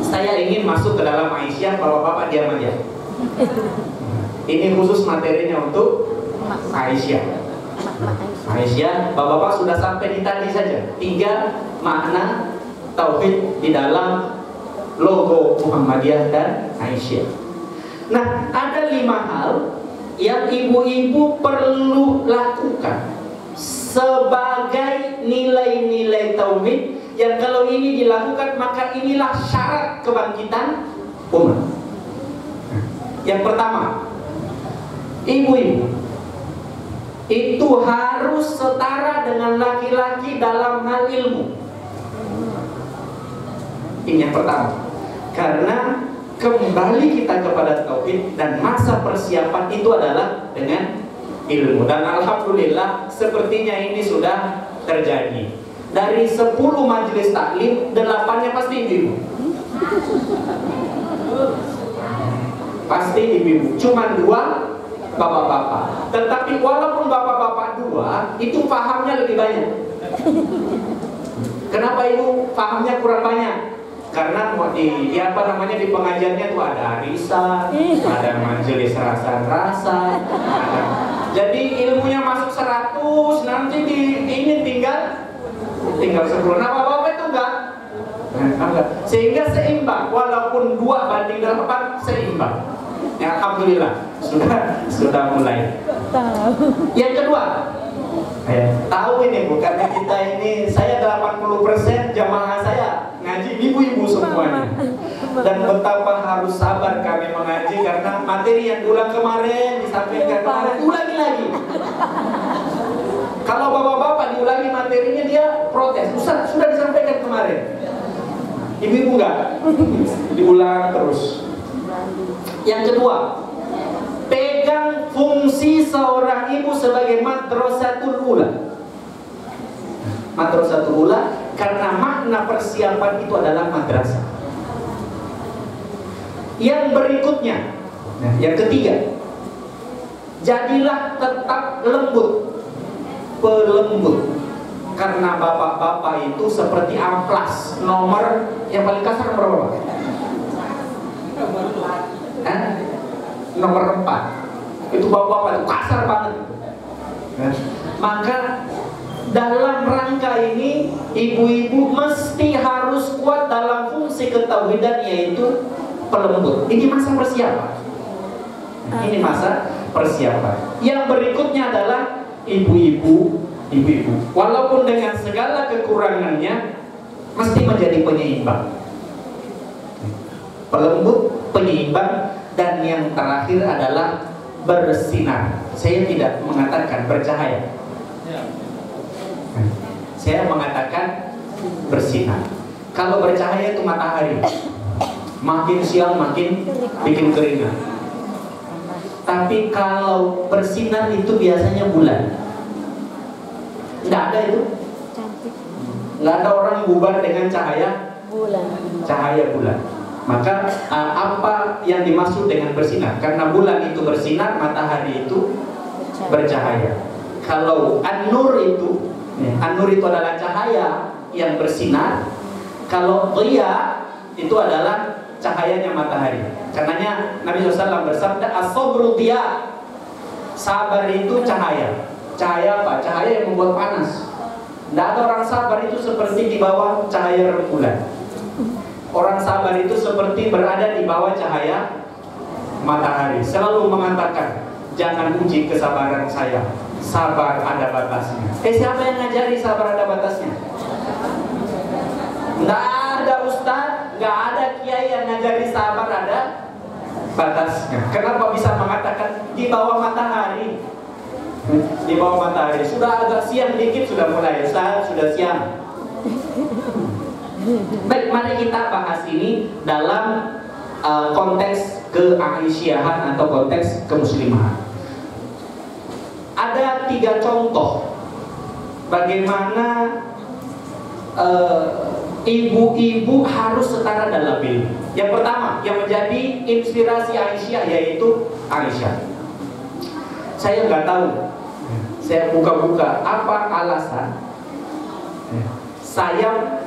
saya ingin masuk ke dalam Aisyah. Kalau Bapak diam aja. Ini khusus materinya untuk Aisyah. Aisyah, Bapak-bapak sudah sampai di tadi saja 3 makna tauhid di dalam logo Muhammadiyah dan Aisyah. Nah, ada 5 hal yang ibu-ibu perlu lakukan sebagai nilai-nilai tauhid yang kalau ini dilakukan maka inilah syarat kebangkitan umat. Yang pertama, ibu-ibu itu harus setara dengan laki-laki dalam hal ilmu. Ini yang pertama. Karena kembali kita kepada tauhid dan masa persiapan itu adalah dengan ilmu. Dan alhamdulillah sepertinya ini sudah terjadi. Dari 10 majelis taklim, 8-nya pasti ibu-ibu. Pasti ibu-ibu. Cuman 2 bapak-bapak. Tetapi walaupun bapak-bapak 2, itu pahamnya lebih banyak. Kenapa ibu pahamnya kurang banyak? Karena di di pengajiannya tuh ada arisan, ada majelis rasa-rasa, jadi ilmunya masuk 100, nanti ini tinggal 10. Nah, bapak-bapak itu enggak. Sehingga seimbang, walaupun 2:8 seimbang. Ya, alhamdulillah sudah mulai. Yang kedua, tahu ini bukannya kita ini, saya 80% jamaah saya ngaji ibu-ibu semuanya. Dan betapa harus sabar kami mengaji karena materi yang diulang kemarin disampaikan kemarin ulangi lagi. Kalau bapak-bapak diulangi materinya dia protes, Ustaz sudah disampaikan kemarin. Ibu-ibu enggak, diulang terus. Yang kedua, pegang fungsi seorang ibu sebagai madrasatul ula. Madrasatul ula karena makna persiapan itu adalah madrasah. Yang berikutnya, yang ketiga, jadilah tetap lembut, pelembut. Karena bapak-bapak itu seperti amplas, nomor yang paling kasar nomor berapa? Nomor 4. Itu bapak-bapak itu kasar banget. Maka dalam rangka ini ibu-ibu mesti harus kuat dalam fungsi ketauhidan, yaitu pelembut. Ini masa persiapan. Ini masa persiapan. Yang berikutnya adalah ibu-ibu. Walaupun dengan segala kekurangannya mesti menjadi penyeimbang. Pelembut, penyeimbang, dan yang terakhir adalah bersinar. Saya tidak mengatakan bercahaya. Saya mengatakan bersinar. Kalau bercahaya itu matahari, makin siang makin bikin keringat. Tapi kalau bersinar itu biasanya bulan. Nggak ada itu. Nggak ada orang bubar dengan cahaya bulan. Cahaya bulan. Maka apa yang dimaksud dengan bersinar? Karena bulan itu bersinar, matahari itu bercahaya. Kalau an-nur itu adalah cahaya yang bersinar. Kalau dhiya itu adalah cahayanya matahari. Karenanya Nabi SAW bersabda, as-sabru dhiya. Sabar itu cahaya. Cahaya apa? Cahaya yang membuat panas. Tidak ada orang sabar itu seperti di bawah cahaya rembulan. Orang sabar itu seperti berada di bawah cahaya matahari. Selalu mengatakan, jangan uji kesabaran saya. Sabar ada batasnya. Siapa yang ngajari sabar ada batasnya? Nggak ada ustaz, nggak ada kiai yang ngajari sabar ada batasnya. Kenapa bisa mengatakan di bawah matahari? Di bawah matahari. Sudah agak siang dikit sudah mulai, Ustaz, sudah siang. Baik, mari kita bahas ini dalam konteks keaisyyahan atau konteks kemuslimahan. Ada 3 contoh bagaimana ibu-ibu harus setara dalam ilmu. Yang pertama, yang menjadi inspirasi Aisyah yaitu Aisyah. Saya nggak tahu, saya buka-buka apa alasan saya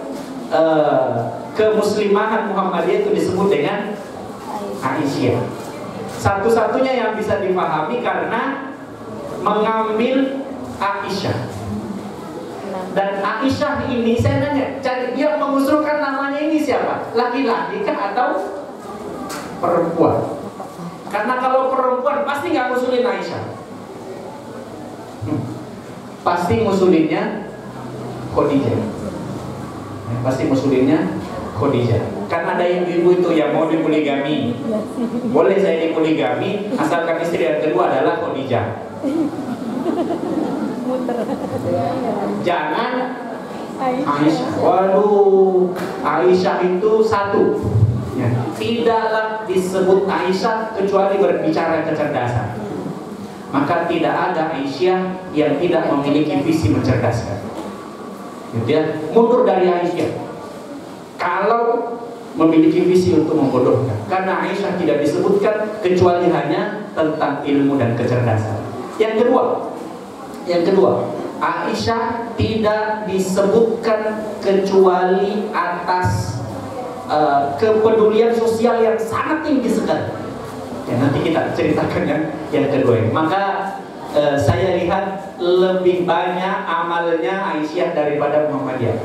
kemuslimahan Muhammadiyah itu disebut dengan Aisyah. Satu-satunya yang bisa dipahami karena mengambil Aisyah. Dan Aisyah ini saya nanya, dia mengusulkan namanya ini siapa? Laki-laki kah atau perempuan? Karena kalau perempuan pasti nggak ngusulin Aisyah. Pasti ngusulinnya Khadijah. Pasti muslimnya Khadijah. Kan ada ibu-ibu itu yang mau dipoligami. Boleh saya dipoligami asalkan istri yang kedua adalah Khadijah. Jangan Aisyah. Waduh, Aisyah itu satu. Ya. Tidaklah disebut Aisyah kecuali berbicara kecerdasan. Maka tidak ada Aisyah yang tidak memiliki visi mencerdaskan. Gitu ya. Mundur dari Aisyah kalau memiliki visi untuk membodohkan. Karena Aisyah tidak disebutkan kecuali hanya tentang ilmu dan kecerdasan. Yang kedua, Aisyah tidak disebutkan kecuali atas kepedulian sosial yang sangat tinggi sekali. Ya, nanti kita ceritakan yang kedua ini. Maka saya lihat lebih banyak amalnya Aisyah daripada Muhammadiyah.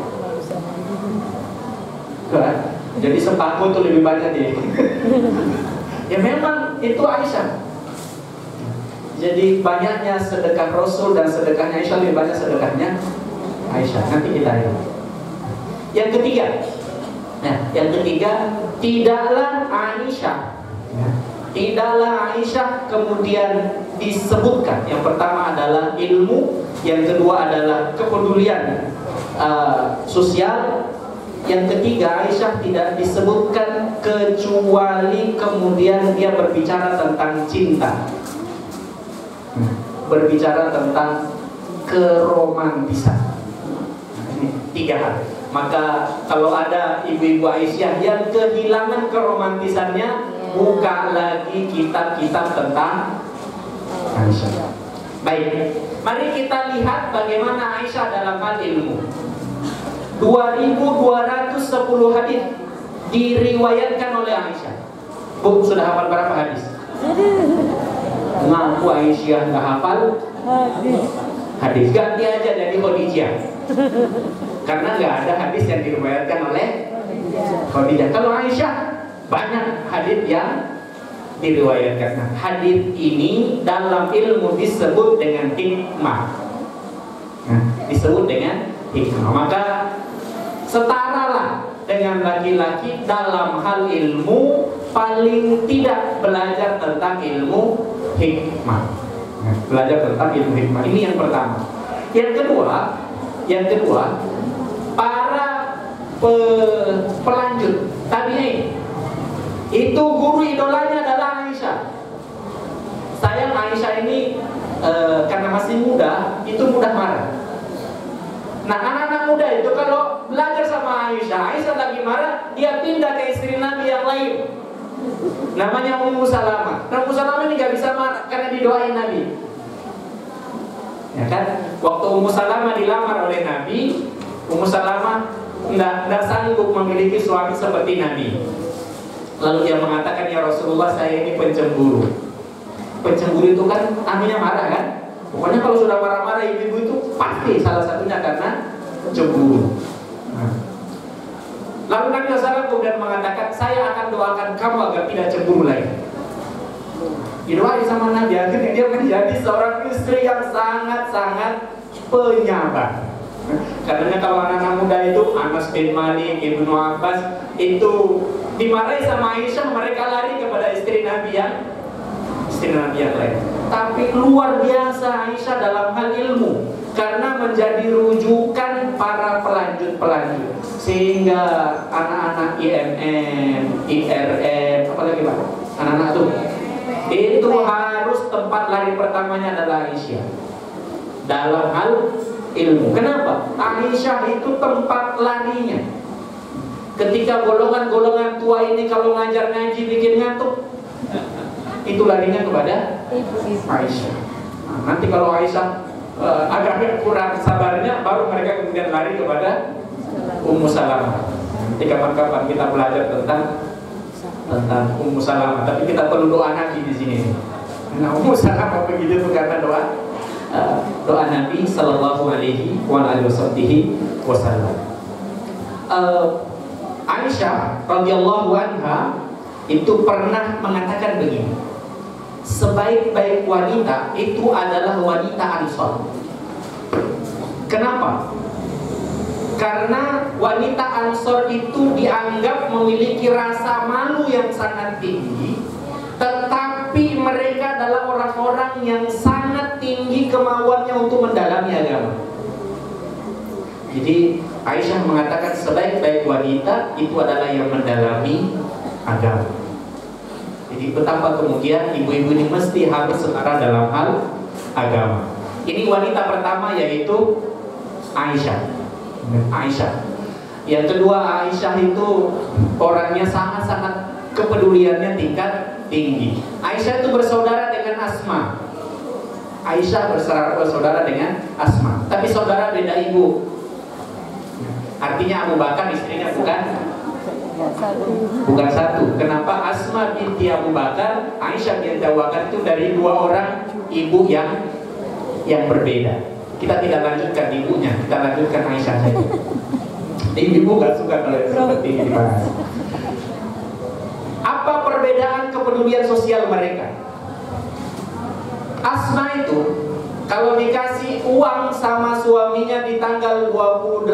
Jadi sepatu itu lebih banyak dia. Ya memang itu Aisyah. Jadi banyaknya sedekah Rasul dan sedekahnya Aisyah lebih banyak sedekahnya Aisyah. Nanti kita lihat. Yang ketiga, tidaklah Aisyah kemudian disebutkan. Yang pertama adalah ilmu, yang kedua adalah kepedulian sosial. Yang ketiga, Aisyah tidak disebutkan kecuali kemudian dia berbicara tentang cinta, berbicara tentang keromantisan. Ini 3 hal. Maka kalau ada ibu-ibu Aisyah yang kehilangan keromantisannya, buka lagi kitab-kitab tentang Aisyah. Baik, mari kita lihat bagaimana Aisyah dalam hal ilmu. 2210 hadis diriwayatkan oleh Aisyah. Bu, sudah hafal berapa hadis? Ngaku Aisyah nggak hafal hadis. Ganti aja dari Khadijah. Karena nggak ada hadis yang diriwayatkan oleh Khadijah. Kalau Aisyah banyak hadis yang diriwayatkan. Nah, hadis ini dalam ilmu disebut dengan hikmah. Disebut dengan hikmah. Maka setaralah dengan laki-laki dalam hal ilmu, paling tidak belajar tentang ilmu hikmah. Belajar tentang ilmu hikmah. Ini yang pertama. Yang kedua, para pelanjut tabi'in itu guru idolanya adalah Aisyah. Sayang Aisyah ini karena masih muda, itu mudah marah. Nah, anak-anak muda itu kalau belajar sama Aisyah lagi marah, dia pindah ke istri Nabi yang lain. Namanya Ummu Salamah. Nah, Ummu Salamah ini gak bisa marah karena didoain Nabi. Ya kan? Waktu Ummu Salamah dilamar oleh Nabi, Ummu Salamah tidak sanggup memiliki suami seperti Nabi. Lalu dia mengatakan, ya Rasulullah, saya ini pencemburu. Pencemburu itu kan artinya marah kan? Pokoknya kalau sudah marah-marah ibu-ibu itu pasti salah satunya karena cemburu. Lalu Nabi SAW kemudian mengatakan, saya akan doakan kamu agar tidak cemburu lagi. Didoain sama Nabi, akhirnya dia menjadi seorang istri yang sangat-sangat penyabar. Karena kalau anak-anak muda itu, Anas bin Malik, Ibnu Abbas, itu dimarahi sama Aisyah, mereka lari kepada istri Nabi yang lain. Tapi luar biasa Aisyah dalam hal ilmu, karena menjadi rujukan para pelanjut, sehingga anak-anak IMM, IRM, apalagi Pak, anak-anak itu harus tempat lari pertamanya adalah Aisyah dalam hal ilmu. Kenapa? Aisyah itu tempat larinya. Ketika golongan-golongan tua ini kalau ngajar ngaji bikin ngantuk, itu larinya kepada Aisyah. Nah, nanti kalau Aisyah agak kurang sabarnya, baru mereka kemudian lari kepada Ummu Salamah. Nanti kapan-kapan kita belajar tentang Ummu Salamah. Tapi kita perlu doa Nabi di sini. Nah, Ummu Salamah begitu tuh karena doa Nabi Sallallahu Alaihi Wasallam. Aisyah radhiyallahu anha itu pernah mengatakan begini, sebaik-baik wanita itu adalah wanita Ansor. Kenapa? Karena wanita Ansor itu dianggap memiliki rasa malu yang sangat tinggi, tetapi mereka adalah orang-orang yang sangat tinggi kemauannya untuk mendalami agama. Jadi Aisyah mengatakan sebaik-baik wanita itu adalah yang mendalami agama. Jadi betapa kemudian ibu-ibu ini mesti harus setara dalam hal agama. Ini wanita pertama yaitu Aisyah. Yang kedua, Aisyah itu orangnya sangat-sangat kepeduliannya tingkat tinggi. Aisyah itu bersaudara dengan Asma. Aisyah bersaudara dengan Asma, tapi saudara beda ibu. Artinya Abu Bakar istrinya bukan satu. Kenapa? Asma binti Abu Bakar, Aisyah binti Abu Bakar itu dari dua orang ibu yang berbeda. Kita tidak lanjutkan ibunya, kita lanjutkan Aisyah saja. Ibu gak suka kalau seperti ini dibahas. Apa perbedaan kepedulian sosial mereka? Asma itu kalau dikasih uang sama suaminya di tanggal 28,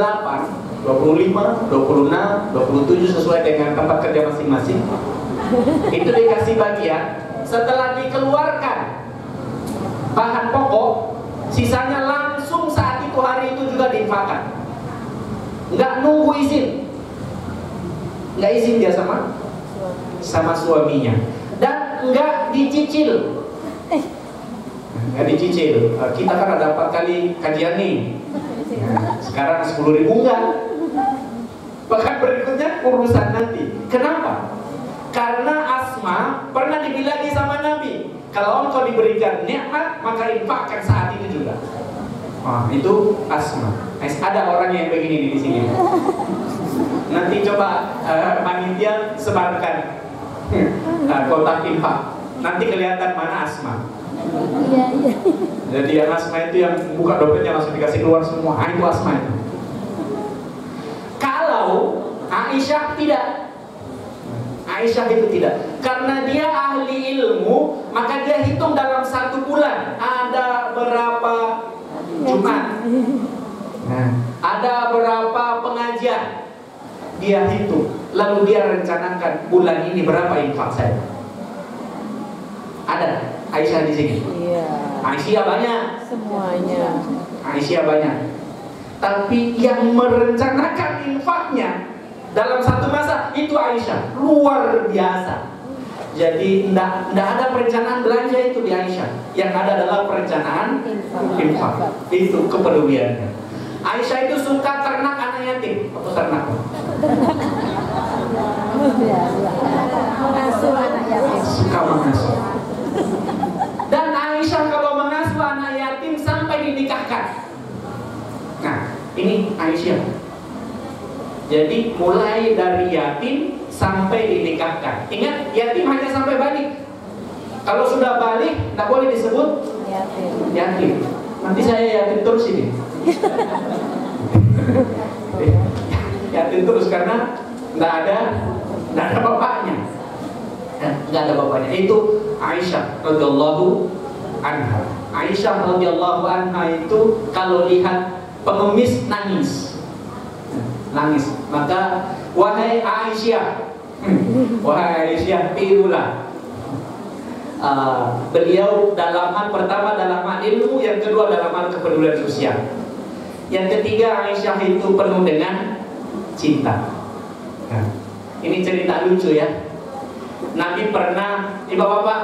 25, 26, 27 sesuai dengan tempat kerja masing-masing, itu dikasih bagian. Setelah dikeluarkan bahan pokok, sisanya langsung saat itu hari itu juga diinfakkan. Nggak nunggu izin. Nggak izin dia sama suaminya. Dan nggak dicicil. Nggak dicicil. Kita kan ada 4 kali kajian nih. Sekarang 10.000 enggak. Pekan berikutnya urusan nanti. Kenapa? Karena Asma pernah dibilangin sama Nabi, kalau engkau diberikan nikmat maka infakkan saat itu juga. Itu Asma. Ada orang yang begini di sini. Nanti coba panitia sebarkan kotak infak. Nanti kelihatan mana Asma. Iya. Jadi yang Asma itu yang buka dompetnya langsung dikasih keluar semua. Itu Asma itu. Kalau Aisyah tidak. Aisyah itu tidak, karena dia ahli ilmu, maka dia hitung dalam 1 bulan ada berapa Jumat, ada berapa pengajian, dia hitung, lalu dia rencanakan bulan ini berapa infak saya. Ada Aisyah di sini. Aisyah banyak. Semuanya. Aisyah banyak. Tapi yang merencanakan infaknya dalam 1 masa itu Aisyah, luar biasa. Jadi tidak ada perencanaan belanja itu di Aisyah. Yang ada adalah perencanaan infak. Itu kepeduliannya. Aisyah itu suka ternak anak yatim. Apa ternak? Mengasuh anak yatim. Suka mengasuh. Dan Aisyah kalau mengasuh anak yatim sampai dinikahkan. Nah, ini Aisyah. Jadi mulai dari yatim sampai dinikahkan. Ingat, yatim hanya sampai balik. Kalau sudah balik, tidak boleh disebut yatim. Nanti saya yatim terus ini. Yatim terus karena tidak ada bapaknya. Tidak ada bapaknya. Itu Aisyah radhiyallahu anha. Aisyah radhiyallahu anha itu kalau lihat pengemis nangis. Maka wahai Aisyah, tirulah. Beliau dalam hal pertama dalam hal ilmu, yang kedua dalam hal kepedulian sosial, yang ketiga Aisyah itu penuh dengan cinta. Ini cerita lucu ya. Nabi pernah, bapak-bapak,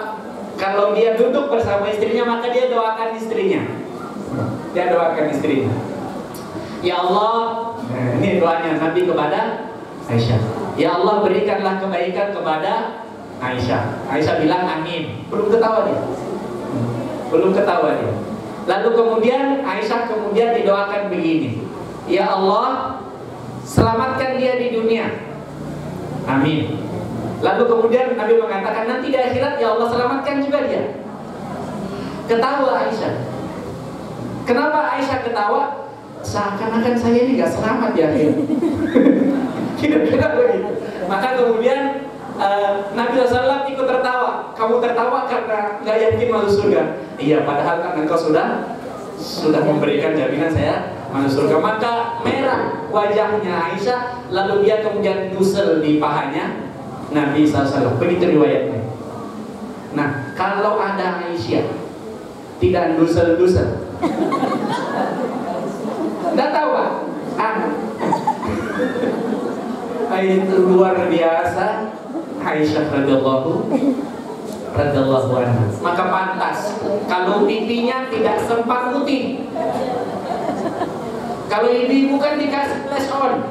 kalau dia duduk bersama istrinya maka dia doakan istrinya. Ya Allah, ini doanya Nabi kepada Aisyah. Ya Allah, berikanlah kebaikan kepada Aisyah. Aisyah bilang amin. Belum ketawa dia. Lalu kemudian Aisyah didoakan begini. Ya Allah, selamatkan dia di dunia. Amin. Lalu kemudian Nabi mengatakan nanti di akhirat ya Allah selamatkan juga dia. Ketawa Aisyah. Kenapa Aisyah ketawa? Seakan-akan saya ini gak selamat ya. Kira-kira begitu. Maka kemudian Nabi SAW ikut tertawa. Kamu tertawa karena gak yakin masuk surga. Iya, padahal kan engkau sudah memberikan jaminan saya masuk surga. Maka merah wajahnya Aisyah, lalu dia kemudian dusel di pahanya Nabi SAW. Begitu riwayatnya. Nah, kalau ada Aisyah tidak dusel-dusel, nggak tahu Pak? Itu luar biasa Aisyah radhiyallahu anha. Maka pantas kalau pipinya tidak sempat putih. Kalau ibu kan dikasih flash on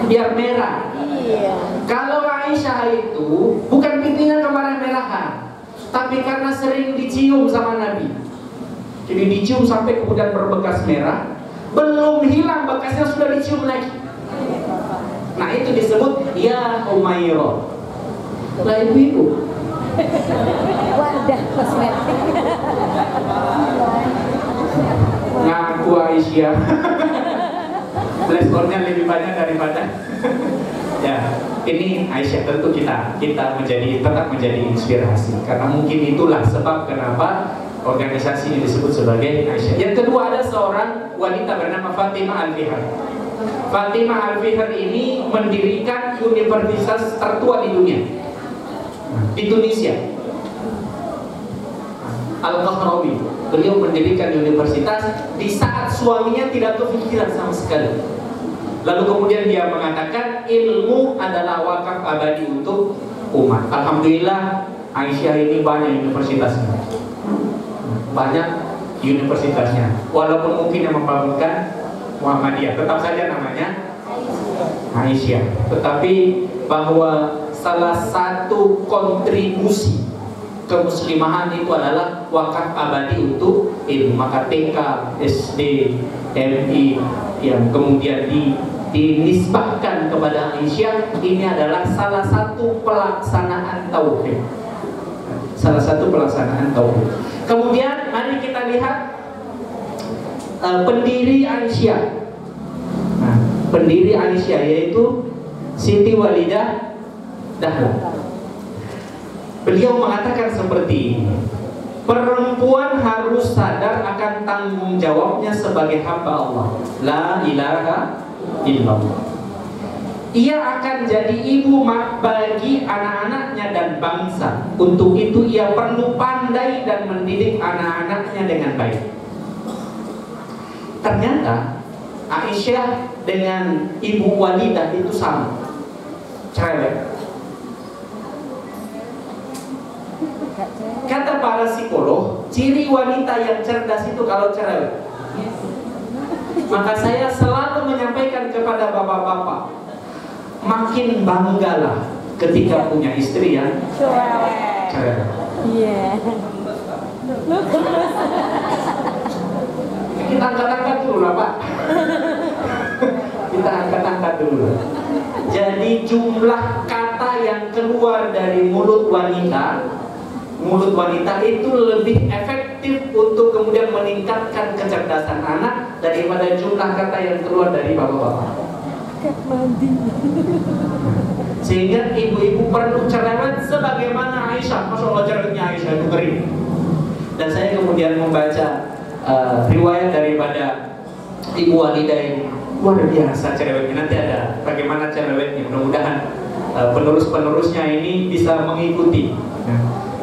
biar merah. Iya. Kalau Aisyah itu bukan pipinya kemarin merahan, tapi karena sering dicium sama Nabi. Jadi dicium sampai kemudian berbekas merah, belum hilang bekasnya sudah dicium lagi. Nah itu disebut ya Umairah. Lah ibu-ibu Wadah kosmetik. ngaku Aisyah. Bleskornya lebih banyak daripada ya. Ini Aisyah tentu kita tetap menjadi inspirasi, karena mungkin itulah sebab kenapa organisasi ini disebut sebagai Aisyah. Yang kedua, ada seorang wanita bernama Fatimah Al-Fihar. Fatimah Al-Fihar ini mendirikan universitas tertua di dunia, di Tunisia, Al-Qahrawi. Beliau mendirikan universitas di saat suaminya tidak kepikiran sama sekali. Lalu kemudian dia mengatakan ilmu adalah wakaf abadi untuk umat. Alhamdulillah Aisyah ini banyak universitasnya, banyak universitasnya. Walaupun mungkin yang membangunkan Muhammadiyah, tetap saja namanya Aisyah. Tetapi bahwa salah satu kontribusi kemuslimahan itu adalah wakaf abadi untuk ilmu. Maka TK, SD, MI yang kemudian dinisbahkan kepada Aisyah, ini adalah salah satu pelaksanaan tauhid. Salah satu pelaksanaan tauhid. Kemudian mari kita lihat pendiri Aisyah. Nah, pendiri Aisyah yaitu Siti Walidah Dahlan. Beliau mengatakan seperti ini: perempuan harus sadar akan tanggung jawabnya sebagai hamba Allah. La ilaha illallah. Ia akan jadi ibu bagi anak-anaknya dan bangsa. Untuk itu ia perlu pandai dan mendidik anak-anaknya dengan baik. Ternyata Aisyah dengan Ibu Walidah itu sama, cerewet. Kata para psikolog, ciri wanita yang cerdas itu kalau cerewet. Maka saya selalu menyampaikan kepada bapak-bapak, makin banggalah ketika punya istri yang cerewet. Iya. Kita angkat-angkat dulu lah Pak. Kita angkat-angkat dulu. Jadi jumlah kata yang keluar dari mulut wanita itu lebih efektif untuk kemudian meningkatkan kecerdasan anak daripada jumlah kata yang keluar dari bapak-bapak. Sehingga ibu-ibu perlu cerewet sebagaimana Aisyah. Masya Allah, cerewetnya Aisyah itu kering. Dan saya kemudian membaca riwayat daripada Ibu Walidah yang luar biasa cerewetnya. Nanti ada bagaimana cerewetnya. Mudah-mudahan penerus-penerusnya ini bisa mengikuti.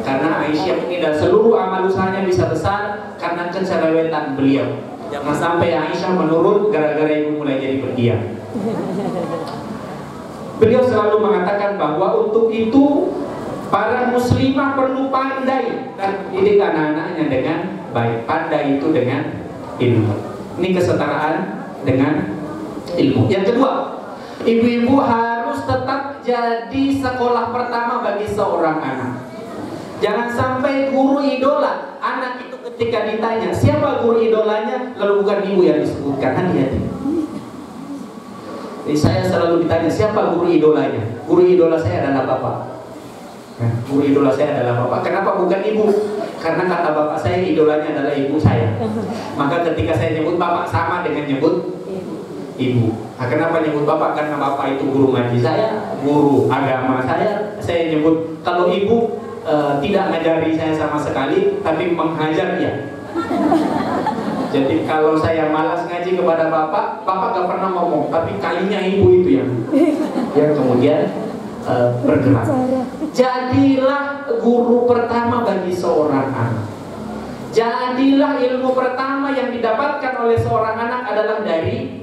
Karena Aisyah ini dan seluruh amal usahanya bisa besar karena kecerewetan beliau. Jangan sampai Aisyah menurun gara-gara ibu mulai jadi pendiam. Beliau selalu mengatakan bahwa untuk itu para muslimah perlu pandai dan mendidik anak-anaknya dengan baik. Pandai itu dengan ilmu. Ini kesetaraan dengan ilmu. Yang kedua, ibu-ibu harus tetap jadi sekolah pertama bagi seorang anak. Jangan sampai guru idola anak itu ketika ditanya siapa guru idolanya, lalu bukan ibu yang disebutkan. Hati-hati. Jadi saya selalu ditanya siapa guru idolanya. Guru idola saya adalah bapak. Guru idola saya adalah bapak. Kenapa bukan ibu? Karena kata bapak saya idolanya adalah ibu saya. Maka ketika saya nyebut bapak sama dengan nyebut ibu. Nah, kenapa nyebut bapak? Karena bapak itu guru ngaji saya, guru agama saya. Saya nyebut kalau ibu tidak ngajari saya sama sekali, tapi menghajar ya. Jadi kalau saya malas ngaji kepada bapak gak pernah ngomong, tapi kayunya ibu itu yang kemudian bergerak. Jadilah guru pertama bagi seorang anak. Jadilah ilmu pertama yang didapatkan oleh seorang anak adalah dari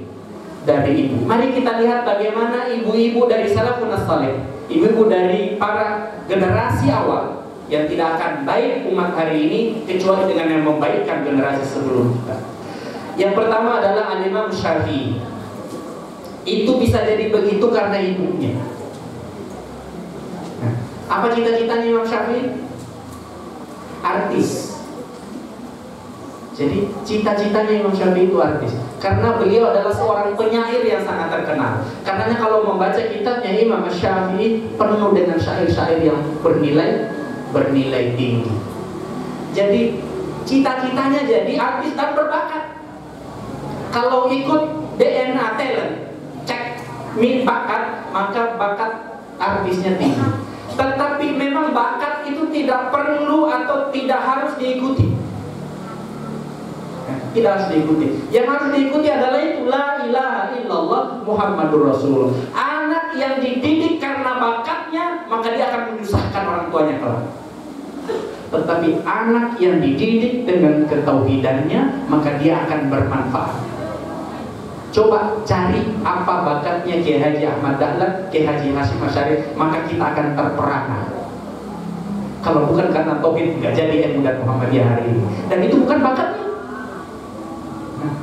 ibu. Mari kita lihat bagaimana ibu-ibu dari salafun saleh, ibu-ibu dari para generasi awal yang tidak akan baik umat hari ini kecuali dengan yang membaikkan generasi sebelum kita. Yang pertama adalah Al-Imam Syafi'i. Itu bisa jadi begitu karena ibunya. Nah, apa cita-citanya Imam Syafi'i? Artis. Jadi cita-citanya Imam Syafi'i itu artis, karena beliau adalah seorang penyair yang sangat terkenal. Karenanya kalau membaca kitabnya Imam Syafi'i penuh dengan syair-syair yang bernilai tinggi. Jadi cita-citanya jadi artis dan berbakat. Kalau ikut DNA talent, cek bakat, maka bakat artisnya tinggi. Tetapi memang bakat itu tidak perlu atau tidak harus diikuti. Tidak harus diikuti. Yang harus diikuti adalah itu la ilaha illallah Muhammadur Rasulullah. Anak yang dididik karena bakatnya, maka dia akan menyusahkan orang tuanya kelak. Tetapi anak yang dididik dengan ketauhidannya, maka dia akan bermanfaat. Coba cari apa bakatnya Kiai Haji Ahmad Dahlan, Kiai Haji Hasyim Asy'ari, maka kita akan terperangah. Kalau bukan karena tauhid, nggak jadi MU dan Muhammadiyah hari ini. Dan itu bukan bakatnya.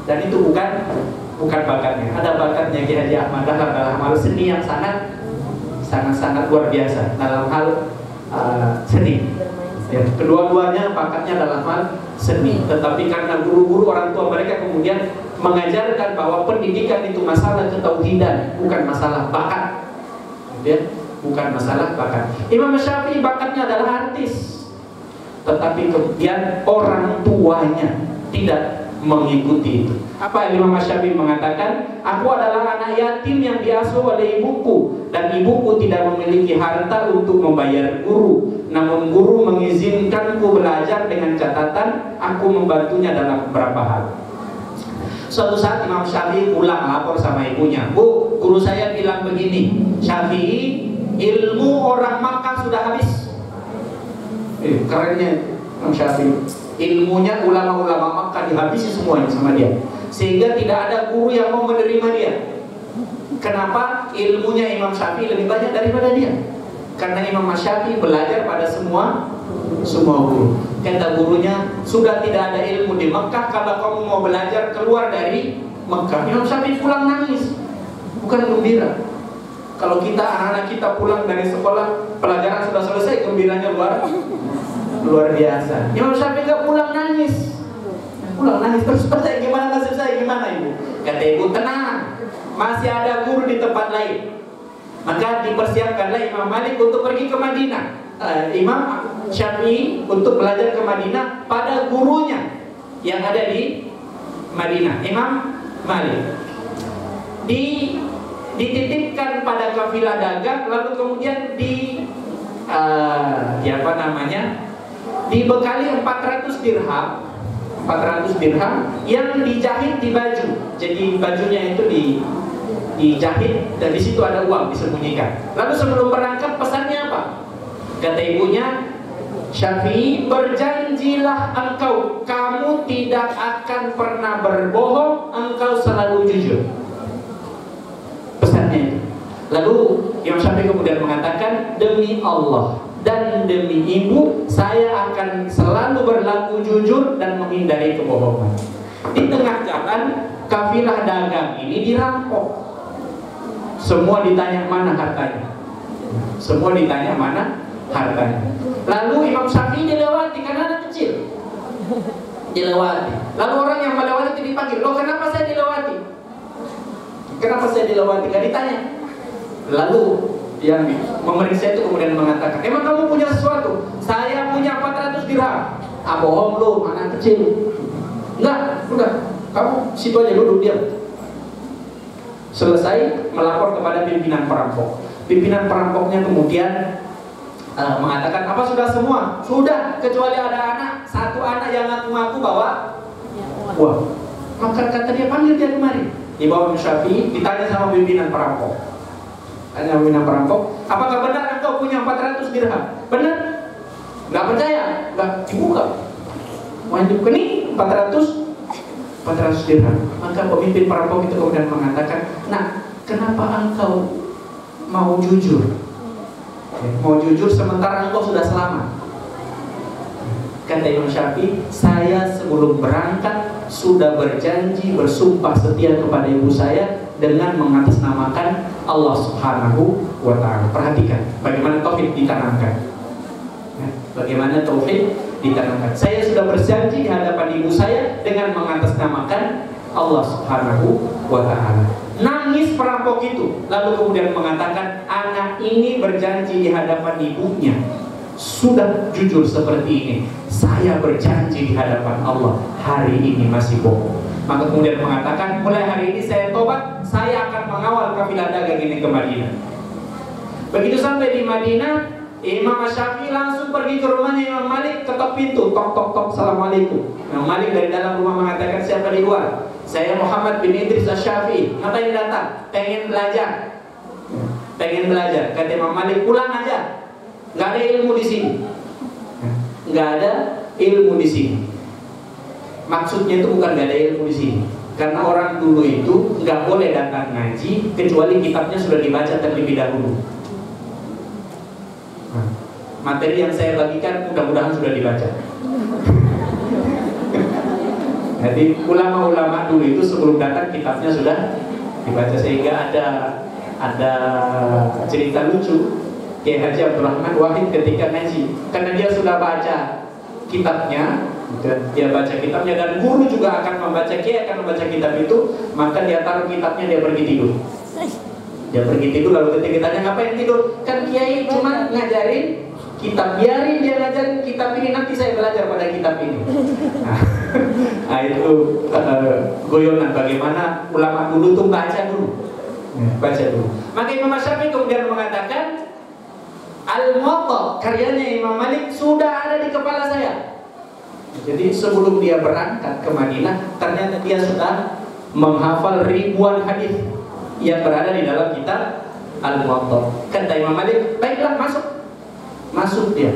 Dan itu bukan bakatnya. Ada bakatnya Kiai Haji Ahmad Dahlan dalam hal seni yang sangat luar biasa dalam hal seni. Ya, kedua-duanya bakatnya dalam hal seni. Tetapi karena guru-guru orang tua mereka kemudian mengajarkan bahwa pendidikan itu masalah ketauhidan, bukan masalah bakat. Ya, bukan masalah bakat. Imam Syafi'i bakatnya adalah artis, tetapi kemudian orang tuanya tidak mengikuti itu. Apa Imam Syafi'i mengatakan? Aku adalah anak yatim yang diasuh oleh ibuku, dan ibuku tidak memiliki harta untuk membayar guru. Namun guru mengizinkanku belajar dengan catatan aku membantunya dalam beberapa hal. Suatu saat Imam Syafi'i pulang lapor sama ibunya, Bu, guru saya bilang begini, Syafi'i, ilmu orang Makkah sudah habis. Kerennya Imam Syafi'i, ilmunya ulama-ulama Makkah dihabisi semuanya sama dia, sehingga tidak ada guru yang mau menerima dia. Kenapa? Ilmunya Imam Syafi'i lebih banyak daripada dia. Karena Imam Syafi'i belajar pada semua guru. Kata gurunya, sudah tidak ada ilmu di Mekah, kalau kamu mau belajar keluar dari Mekah. Imam Syafi'i pulang nangis, bukan gembira. Kalau kita, anak-anak kita pulang dari sekolah, pelajaran sudah selesai, gembiranya luar biasa. Imam Syafi'i gak pulang nangis. Terus saya gimana, nasib saya gimana ibu? Kata ibu, tenang, masih ada guru di tempat lain. Maka dipersiapkanlah Imam Malik untuk pergi ke Madinah, Imam Syafi'i untuk belajar ke Madinah pada gurunya yang ada di Madinah, Imam Malik. Dititipkan pada kafilah dagang, lalu kemudian dibekali 400 dirham yang dijahit di baju. Jadi bajunya itu dijahit dan di situ ada uang disembunyikan. Lalu sebelum berangkat pesannya apa? Kata ibunya, Syafi'i, berjanjilah engkau, kamu tidak akan pernah berbohong, engkau selalu jujur. Pesannya itu. Lalu Imam Syafi'i kemudian mengatakan, demi Allah dan demi ibu, saya akan selalu berlaku jujur dan menghindari kebohongan. Di tengah jalan, kafilah dagang ini dirampok. Semua ditanya mana hartanya. Lalu Imam Syafi'i dilewati karena anak kecil. Lalu orang yang melewati itu dipanggil, loh kenapa saya dilewati? Gak ditanya. Lalu yang memeriksa itu kemudian mengatakan, emang kamu punya sesuatu? Saya punya 400 dirham. Bohong lu, anak kecil. Enggak, udah, kamu situ aja duduk diam. Selesai melapor kepada pimpinan perampok. Pimpinan perampoknya kemudian mengatakan, apa sudah semua? Sudah, kecuali ada satu anak yang ngaku-ngaku bawa uang. Maka kata dia, panggil dia kemari. Dibawa Imam Syafi'i, ditanya sama pimpinan perampok. Tanya pimpinan perampok, apakah benar engkau punya 400 dirham? Benar? Nggak percaya? Nggak dibuka. Wajib ini 400 dirham. Maka pemimpin perampok itu kemudian mengatakan, nah, kenapa engkau mau jujur? Mau jujur sementara engkau sudah selamat. Kata Imam Syafi'i, saya sebelum berangkat sudah berjanji bersumpah setia kepada ibu saya dengan mengatasnamakan Allah Subhanahu wa Ta'ala. Perhatikan bagaimana tauhid ditanamkan. Bagaimana tauhid ditanamkan. Saya sudah berjanji di hadapan ibu saya dengan mengatasnamakan Allah Subhanahu wa Ta'ala. Nangis perampok itu, lalu kemudian mengatakan, anak ini berjanji di hadapan ibunya sudah jujur seperti ini. Saya berjanji di hadapan Allah hari ini masih bohong. Maka kemudian mengatakan, mulai hari ini saya tobat, saya akan mengawal kafilah dagang ini ke Madinah. Begitu sampai di Madinah, Imam Syafi'i langsung pergi ke rumahnya Imam Malik, ketok pintu, tok tok tok, assalamualaikum. Imam Malik dari dalam rumah mengatakan, siapa di luar? Saya Muhammad bin Idris Asy-Syafi'i. Ngapain datang? Pengen belajar. Pengen belajar. Kata Imam Malik, pulang aja. Nggak ada ilmu di sini. Nggak ada ilmu di sini. Maksudnya itu bukan nggak ada ilmu di sini, karena orang dulu itu nggak boleh datang ngaji kecuali kitabnya sudah dibaca terlebih dahulu. Materi yang saya bagikan mudah-mudahan sudah dibaca. Jadi ulama-ulama dulu itu sebelum datang kitabnya sudah dibaca, sehingga ada cerita lucu. Kiai Haji Abdul Rahman Wahid ketika ngaji, karena dia sudah baca kitabnya, dia baca kitabnya, dan guru juga akan membaca, Kiai akan membaca kitab itu, maka dia taruh kitabnya, dia pergi tidur. Dia pergi tidur, lalu ketika ditanya ngapain tidur? Kan Kiai cuma ngajarin kitab, biarin dia ngajarin kitab ini, nanti saya belajar pada kitab ini. Nah itu goyonan bagaimana ulama dulu tuh baca dulu. Baca dulu. Maka Imam Syafi'i kemudian mengatakan, Al-Muwatta karyanya Imam Malik sudah ada di kepala saya. Jadi sebelum dia berangkat ke Madinah, ternyata dia sudah menghafal ribuan hadis yang berada di dalam kitab Al-Muwatta. Kata Imam Malik, baiklah masuk dia,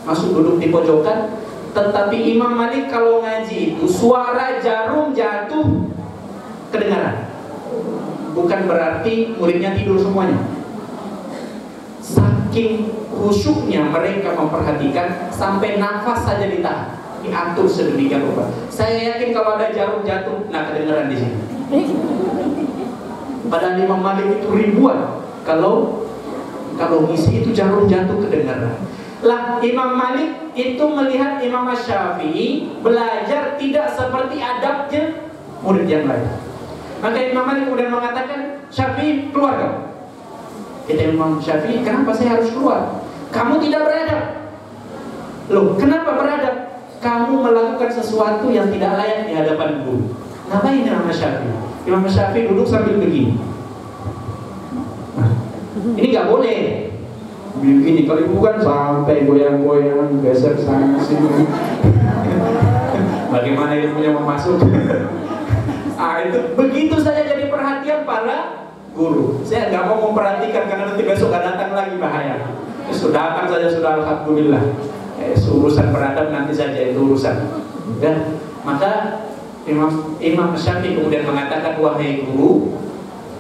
masuk duduk di pojokan. Tetapi Imam Malik kalau ngaji itu suara jarum jatuh kedengaran. Bukan berarti muridnya tidur semuanya. Saking khusyuknya mereka memperhatikan, sampai nafas saja ditahan, diatur sedemikian rupa. Saya yakin kalau ada jarum jatuh, nah kedengaran di sini. Padahal Imam Malik itu ribuan. Kalau ngisi itu jarum jatuh kedengaran. Lah Imam Malik itu melihat Imam Syafi'i belajar tidak seperti adabnya murid yang lain. Maka Imam Malik kemudian mengatakan, Syafi'i keluar kamu. Kata Imam Syafi'i, kenapa saya harus keluar? Kamu tidak beradab. Loh, kenapa beradab? Kamu melakukan sesuatu yang tidak layak di hadapan guru. Ngapain Imam Syafi'i? Imam Syafi'i duduk sambil begini. Nah, ini nggak boleh. Begini, kalau bukan sampai goyang-goyang, geser sana sini. Bagaimana ilmunya memasuk? Itu begitu saja jadi perhatian para guru. Saya nggak mau memperhatikan karena nanti besok gak datang lagi, bahaya. Sudah datang saja sudah alhamdulillah. Urusan beradab nanti saja itu urusan. Dan maka Imam Syafi'i kemudian mengatakan, wahai guru,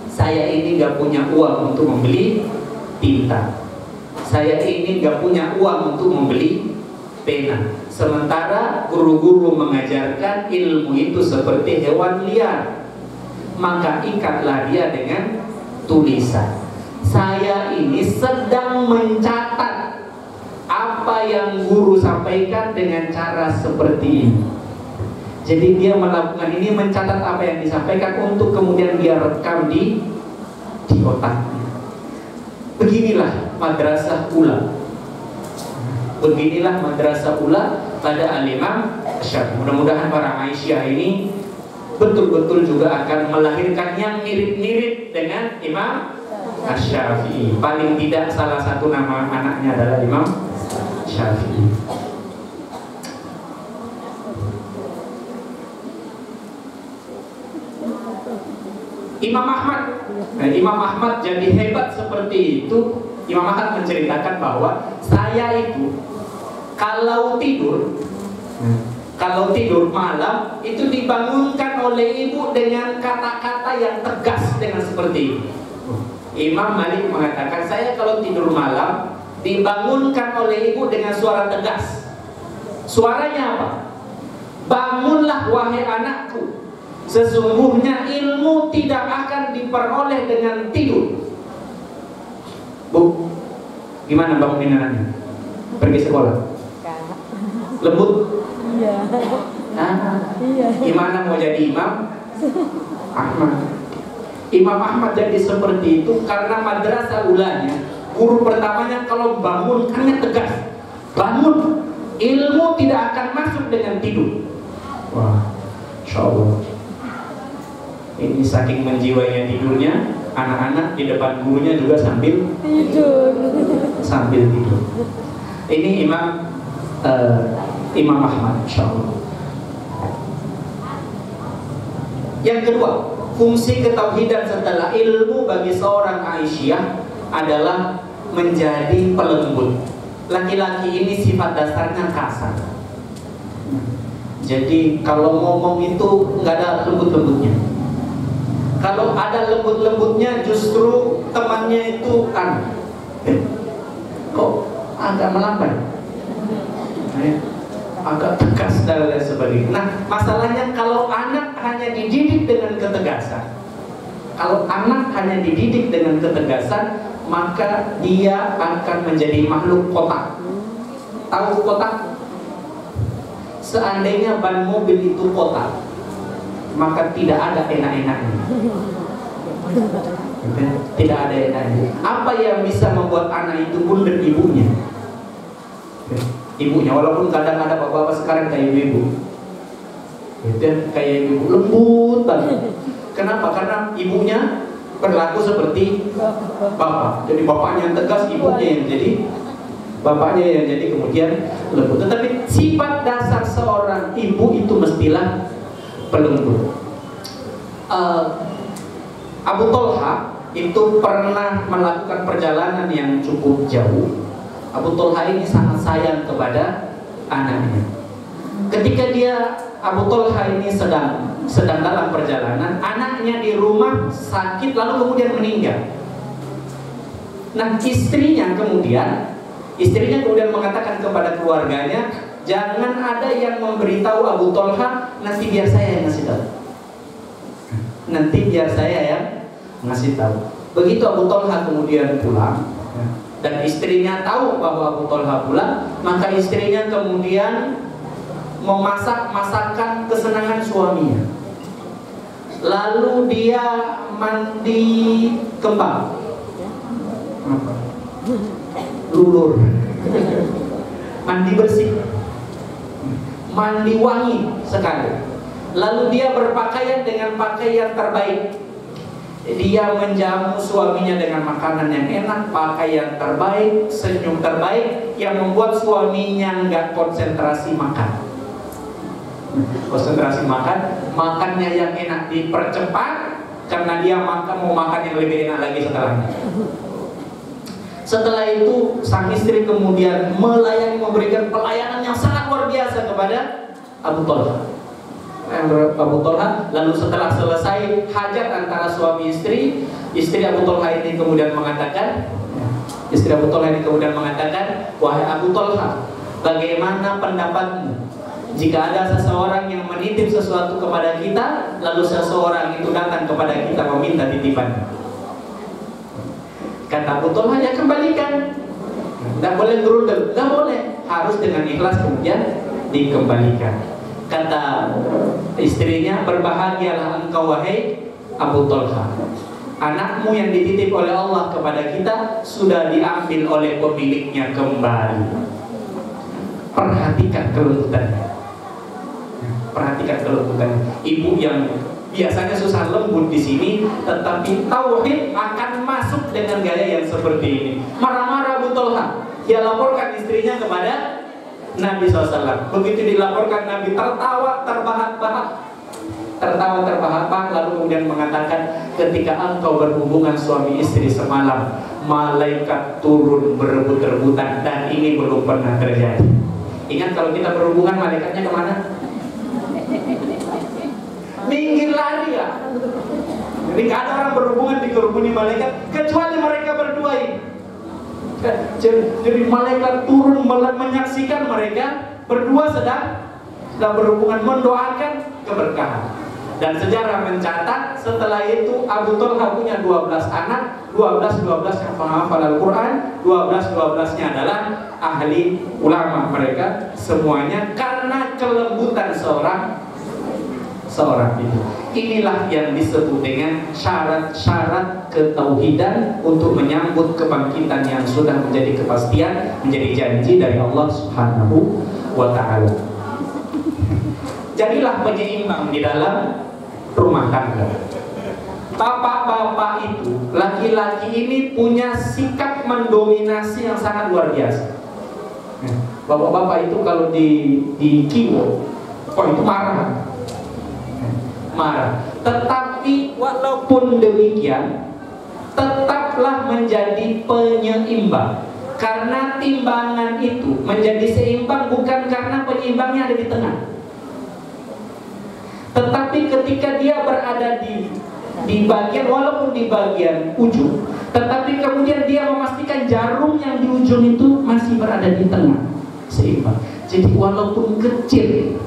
saya ini nggak punya uang untuk membeli tinta. Saya ini nggak punya uang untuk membeli pena. Sementara guru-guru mengajarkan ilmu itu seperti hewan liar, maka ikatlah dia dengan tulisan. Saya ini sedang mencatat apa yang guru sampaikan dengan cara seperti ini. Jadi dia melakukan ini, mencatat apa yang disampaikan untuk kemudian dia rekam di otaknya. Beginilah madrasah ula. Beginilah madrasah ula pada Al-Imam Syafi'i. Mudah-mudahan para Aisyah ini betul-betul juga akan melahirkan yang mirip-mirip dengan Imam Syafi'i. Paling tidak salah satu nama anaknya adalah Imam Syafi'i. Imam Ahmad. Nah, Imam Ahmad jadi hebat seperti itu. Imam Ahmad menceritakan bahwa saya itu kalau tidur malam itu dibangunkan oleh ibu dengan kata-kata yang tegas dengan seperti itu. Imam Malik mengatakan, saya kalau tidur malam dibangunkan oleh ibu dengan suara tegas. Suaranya apa? Bangunlah wahai anakku, sesungguhnya ilmu tidak akan diperoleh dengan tidur. Bu, gimana bangunin anaknya? Pergi sekolah? Lembut? Iya. Iya. Gimana mau jadi Imam Ahmad? Imam Ahmad jadi seperti itu karena madrasah ulanya, guru pertamanya kalau bangunkannya tegas. Bangun, ilmu tidak akan masuk dengan tidur. Wah, Insya Allah. Ini saking menjiwainya tidurnya, anak-anak di depan gurunya juga sambil tidur. Ini Imam Ahmad, Insya Allah. Yang kedua, fungsi ketauhidan setelah ilmu bagi seorang Aisyah adalah menjadi pelembut. Laki-laki ini sifat dasarnya kasar. Jadi kalau ngomong itu nggak ada lembut-lembutnya. Kalau ada lembut-lembutnya justru temannya itu kok agak melambai, agak tegas dan lain sebagainya. Nah, masalahnya kalau anak hanya dididik dengan ketegasan, maka dia akan menjadi makhluk kotak. Tahu kotak? Seandainya ban mobil itu kotak, maka tidak ada enak-enaknya. Tidak ada enaknya. Apa yang bisa membuat anak itu mundur? Ibunya, walaupun kadang ada bapak-bapak sekarang kayak ibu, kayak ibu lembut banget. Kenapa? Karena ibunya berlaku seperti bapak. Jadi bapaknya yang tegas, ibunya yang jadi bapaknya yang jadi kemudian lembut. Tetapi sifat dasar seorang ibu itu mestilah pelembut. Abu Tolha itu pernah melakukan perjalanan yang cukup jauh. Abu Tolha ini sangat sayang kepada anaknya. Ketika Abu Tolha ini sedang dalam perjalanan, anaknya di rumah sakit lalu kemudian meninggal. Nah, istrinya kemudian mengatakan kepada keluarganya, jangan ada yang memberitahu Abu Tolha, nanti biar saya yang ngasih tahu. Begitu Abu Tolha kemudian pulang, dan istrinya tahu bahwa Abu Tolha pulang, maka istrinya kemudian memasak masakan kesenangan suaminya. Lalu dia mandi kembang, lulur, mandi bersih, mandi wangi sekali. Lalu dia berpakaian dengan pakaian terbaik. Dia menjamu suaminya dengan makanan yang enak, pakaian terbaik, senyum terbaik, yang membuat suaminya nggak konsentrasi makan. Makannya yang enak dipercepat karena dia mau makan yang lebih enak lagi setelahnya. Setelah itu sang istri kemudian memberikan pelayanan yang sangat luar biasa kepada Abu Tolha. Lalu setelah selesai hajat antara suami istri Abu Tolha ini kemudian mengatakan, wahai Abu Tolha, bagaimana pendapatmu jika ada seseorang yang menitip sesuatu kepada kita, lalu seseorang itu datang kepada kita meminta titipan? Kata Abu Tolha, ya kembalikan. Tidak boleh gerundel, tidak boleh, harus dengan ikhlas kemudian dikembalikan. Kata istrinya, berbahagialah engkau wahai Abu Tolha, anakmu yang dititip oleh Allah kepada kita sudah diambil oleh pemiliknya kembali. Perhatikan kelembutannya. Ibu yang biasanya susah lembut di sini, tetapi tauhid akan masuk dengan gaya yang seperti ini. Marah-marah Abu Tolha, dia laporkan istrinya kepada Nabi SAW. Begitu dilaporkan, Nabi tertawa terbahak-bahak. tertawa terbahak-bahak, lalu kemudian mengatakan, ketika engkau berhubungan suami istri semalam, malaikat turun berebut-rebutan, dan ini belum pernah terjadi. Ingat, kalau kita berhubungan, malaikatnya kemana? Minggir lari ya. Jadi gak ada orang berhubungan dikerumuni malaikat kecuali mereka berdua ini. Jadi malaikat turun menyaksikan mereka berdua sedang berhubungan, mendoakan keberkahan. Dan sejarah mencatat setelah itu Abu Talha punya 12 anak, 12 yang menghafal Al-Quran, 12-nya adalah ahli ulama mereka semuanya, karena kelembutan seorang itu. Inilah yang disebut dengan syarat-syarat ketauhidan untuk menyambut kebangkitan yang sudah menjadi kepastian, menjadi janji dari Allah Subhanahu wa ta'ala. Jadilah penyeimbang di dalam rumah tangga. Bapak-bapak itu, laki-laki ini punya sikap mendominasi yang sangat luar biasa. Bapak-bapak itu kalau di kiwo, itu marah. Tetapi walaupun demikian, tetaplah menjadi penyeimbang. Karena timbangan itu menjadi seimbang bukan karena penyeimbangnya ada di tengah, tetapi ketika dia berada di bagian, walaupun di bagian ujung, tetapi kemudian dia memastikan jarum yang di ujung itu masih berada di tengah, seimbang. Jadi walaupun kecil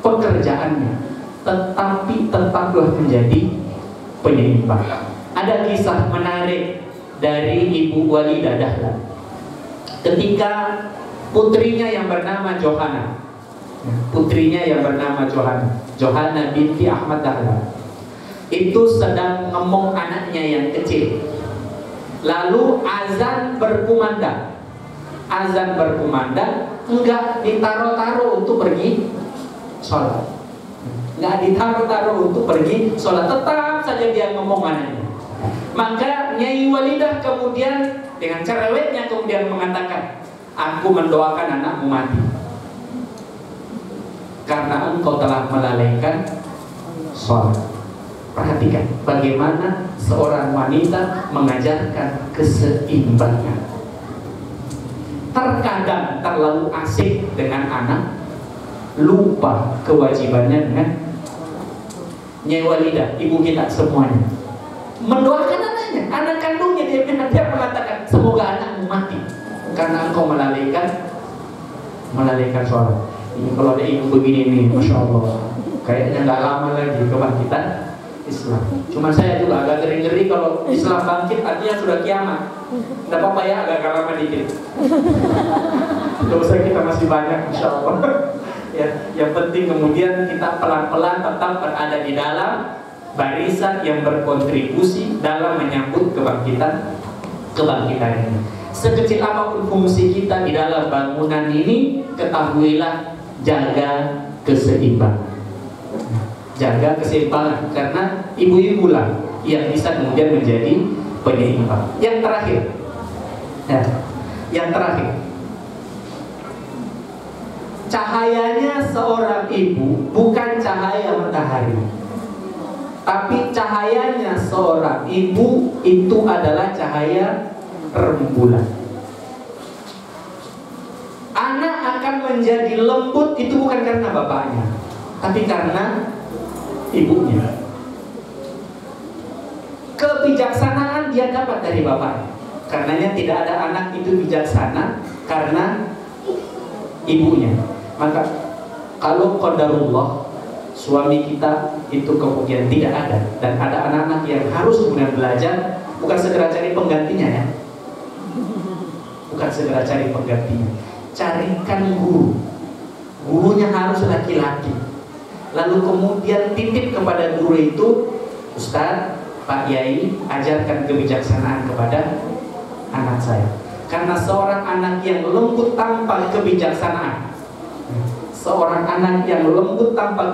pekerjaannya, tetapi tetaplah menjadi penyeimbang. Ada kisah menarik dari Ibu Walidah Dahlan ketika putrinya yang bernama Johanna, Johanna binti Ahmad Dahlan, itu sedang ngomong anaknya yang kecil. Lalu azan berkumandang, enggak ditaruh-taruh untuk pergi sholat, tetap saja dia ngomong anaknya. Maka Nyai Walidah kemudian dengan cerewetnya kemudian mengatakan, aku mendoakan anakmu mati karena engkau telah melalaikan sholat. Perhatikan bagaimana seorang wanita mengajarkan keseimbangan. Terkadang terlalu asik dengan anak, lupa kewajibannya dengan Nyai Walidah, ibu kita semuanya, mendoakan anaknya, anak kandungnya. Dia mengatakan, semoga anakmu mati karena engkau melalaikan sholat. Ini kalau ada ibu begini nih, Masya Allah, kayaknya nggak lama lagi kebangkitan Islam. Cuma saya juga agak ngeri-ngeri kalau Islam bangkit artinya sudah kiamat. Tidak apa-apa ya, agak lama dikit. Dosa kita masih banyak, Masya Allah. Ya, yang penting kemudian kita pelan-pelan tetap berada di dalam barisan yang berkontribusi dalam menyambut kebangkitan ini. Sekecil apapun fungsi kita di dalam bangunan ini, ketahuilah jaga keseimbangan. Karena ibu-ibu lah yang bisa kemudian menjadi penyeimbang. Yang terakhir, cahayanya seorang ibu bukan cahaya matahari, tapi cahayanya seorang ibu itu adalah cahaya rembulan. Anak akan menjadi lembut itu bukan karena bapaknya, tapi karena ibunya. Kebijaksanaan dia dapat dari bapaknya. Karenanya tidak ada anak itu bijaksana karena ibunya. Maka kalau qadarullah suami kita itu kemudian tidak ada, dan ada anak-anak yang harus kemudian belajar, bukan segera cari penggantinya ya, carikan gurunya harus laki-laki. Lalu kemudian titip kepada guru itu, Ustaz, Pak Yai, ajarkan kebijaksanaan kepada anak saya. Karena seorang anak yang lembut tanpa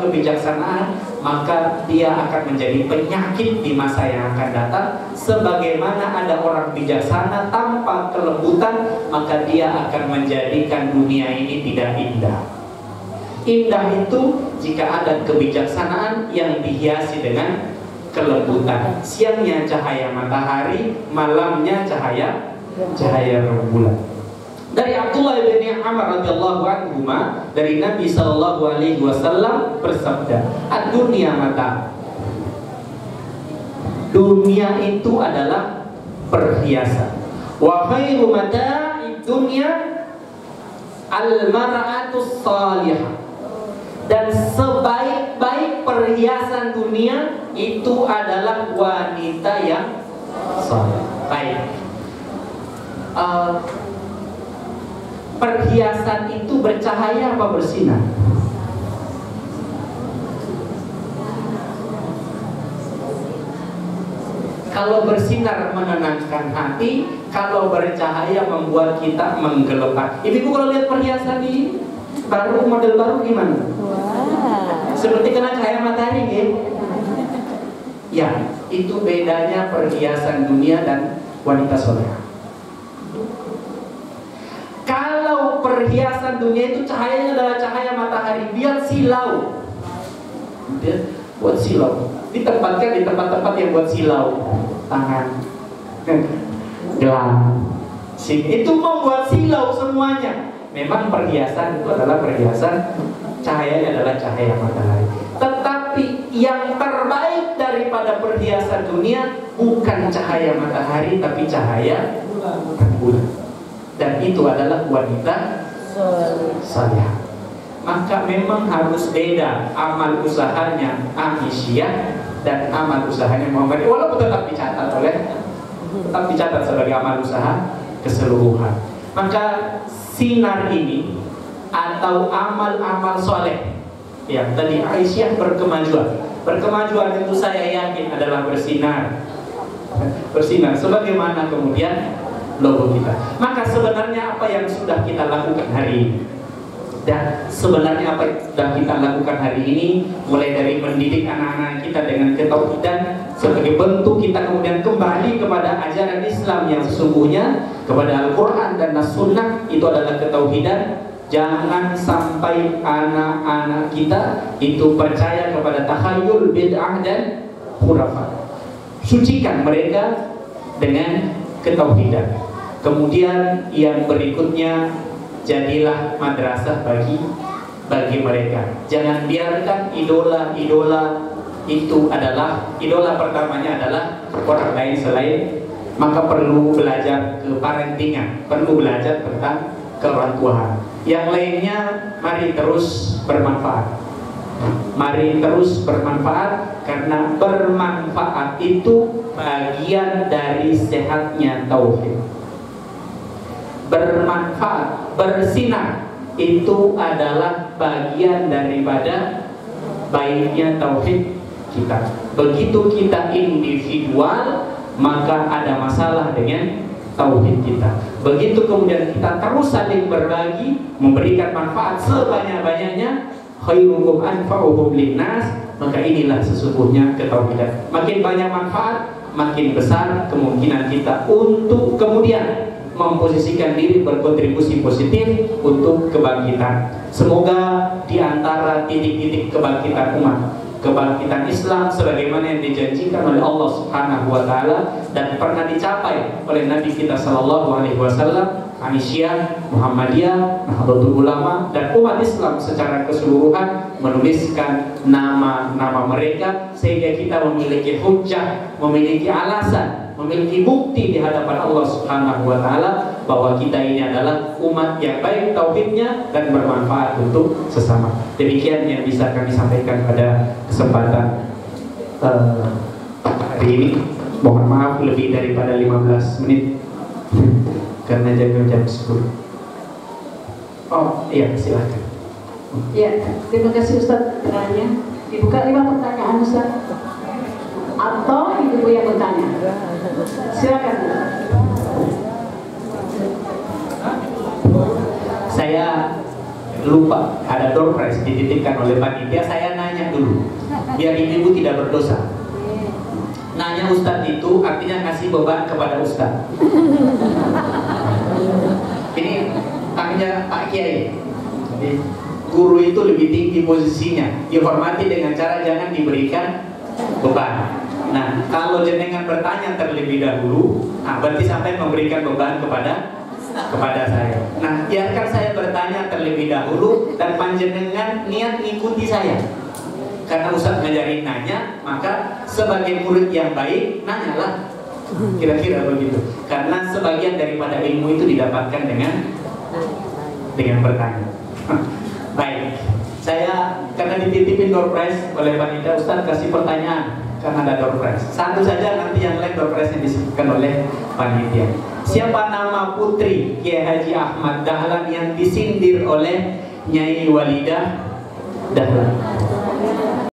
kebijaksanaan, maka dia akan menjadi penyakit di masa yang akan datang. Sebagaimana ada orang bijaksana tanpa kelembutan, maka dia akan menjadikan dunia ini tidak indah. Indah itu jika ada kebijaksanaan yang dihiasi dengan kelembutan. Siangnya cahaya matahari, malamnya cahaya rembulan. Dari Abdullah bin Amr radhiyallahu anhu dari Nabi sallallahu alaihi wasallam bersabda, "Ad-dunya mata." Dunia itu adalah perhiasan. Wa khairu mata'id dunya al-mar'atus salihah. Dan sebaik-baik perhiasan dunia itu adalah wanita yang saleh. Baik. Perhiasan itu bercahaya apa bersinar? Kalau bersinar menenangkan hati, kalau bercahaya membuat kita menggelepar. Ibu kalau lihat perhiasan ini baru, model baru gimana? Wow. Seperti kena cahaya matahari, ya? Ya, itu bedanya perhiasan dunia dan wanita soleh. Kalau perhiasan dunia itu cahayanya adalah cahaya matahari, biar silau, dia buat silau, ditempatkan di tempat-tempat yang buat silau, tangan, gelang, itu membuat silau semuanya. Memang perhiasan itu adalah perhiasan, cahayanya adalah cahaya matahari. Tetapi yang terbaik daripada perhiasan dunia bukan cahaya matahari, tapi cahaya bulan. Dan itu adalah wanita salihah. Maka memang harus beda amal usahanya Aisyah dan amal usahanya Muhammad. Walaupun tetap dicatat sebagai amal usaha keseluruhan. Maka sinar ini atau amal-amal soleh yang tadi Aisyah berkemajuan itu saya yakin adalah bersinar sebagaimana kemudian logo kita. Maka sebenarnya apa yang sudah kita lakukan hari ini, dan sebenarnya apa yang sudah kita lakukan hari ini, mulai dari mendidik anak-anak kita dengan ketauhidan sebagai bentuk kita kemudian kembali kepada ajaran Islam yang sesungguhnya, kepada Al-Quran dan As-Sunnah, itu adalah ketauhidan. Jangan sampai anak-anak kita itu percaya kepada takhayul, bid'ah dan khurafat. Sucikan mereka dengan ketauhidan. Kemudian yang berikutnya, jadilah madrasah bagi mereka. Jangan biarkan idola itu adalah idola pertamanya adalah orang lain selain. Maka perlu belajar ke parentingan, perlu belajar tentang keorangtuaan. Yang lainnya, mari terus bermanfaat. Mari terus bermanfaat, karena bermanfaat itu bagian dari sehatnya tauhid. Bermanfaat, bersinar itu adalah bagian daripada baiknya tauhid kita. Begitu kita individual, maka ada masalah dengan tauhid kita. Begitu kemudian kita terus saling berbagi, memberikan manfaat sebanyak-banyaknya, khairukum anfa'uhum linnas, maka inilah sesungguhnya ketauhidan. Makin banyak manfaat, makin besar kemungkinan kita untuk kemudian memposisikan diri berkontribusi positif untuk kebangkitan. Semoga di antara titik-titik kebangkitan umat, kebangkitan Islam sebagaimana yang dijanjikan oleh Allah Subhanahu wa taala dan pernah dicapai oleh Nabi kita sallallahu alaihi wasallam, Aisyah, Muhammadiyah, Nahdlatul Ulama dan umat Islam secara keseluruhan menuliskan nama-nama mereka sehingga kita memiliki hujjah, memiliki alasan, memiliki bukti di hadapan Allah Subhanahu wa taala bahwa kita ini adalah umat yang baik tauhidnya dan bermanfaat untuk sesama. Demikian yang bisa kami sampaikan pada kesempatan hari ini. Mohon maaf lebih daripada 15 menit karena jam 10. Oh iya, silakan. Ya, terima kasih Ustaz pertanyaannya. Dibuka 5 pertanyaan Ustaz. Atau ibu yang bertanya. Silakan. Saya lupa ada door prize dititipkan oleh panitia. Saya nanya dulu biar ibu tidak berdosa. Nanya Ustadz itu artinya ngasih beban kepada Ustadz. Ini tanya Pak Kiai. Jadi guru itu lebih tinggi posisinya, dihormati dengan cara jangan diberikan beban. Nah, kalau jenengan bertanya terlebih dahulu, nah berarti sampai memberikan beban kepada saya. Nah, biarkan saya bertanya terlebih dahulu dan panjenengan niat ngikuti saya. Karena Ustaz ngajarin nanya, maka sebagai murid yang baik nanyalah. Kira-kira begitu. Karena sebagian daripada ilmu itu didapatkan dengan bertanya. Baik, saya karena dititipin door prize oleh panitia, Ustaz kasih pertanyaan karena ada door prize. Satu saja, nanti yang lain door prize yang disebutkan oleh panitia. Siapa nama putri Kiai Haji Ahmad Dahlan yang disindir oleh Nyai Walidah Dahlan?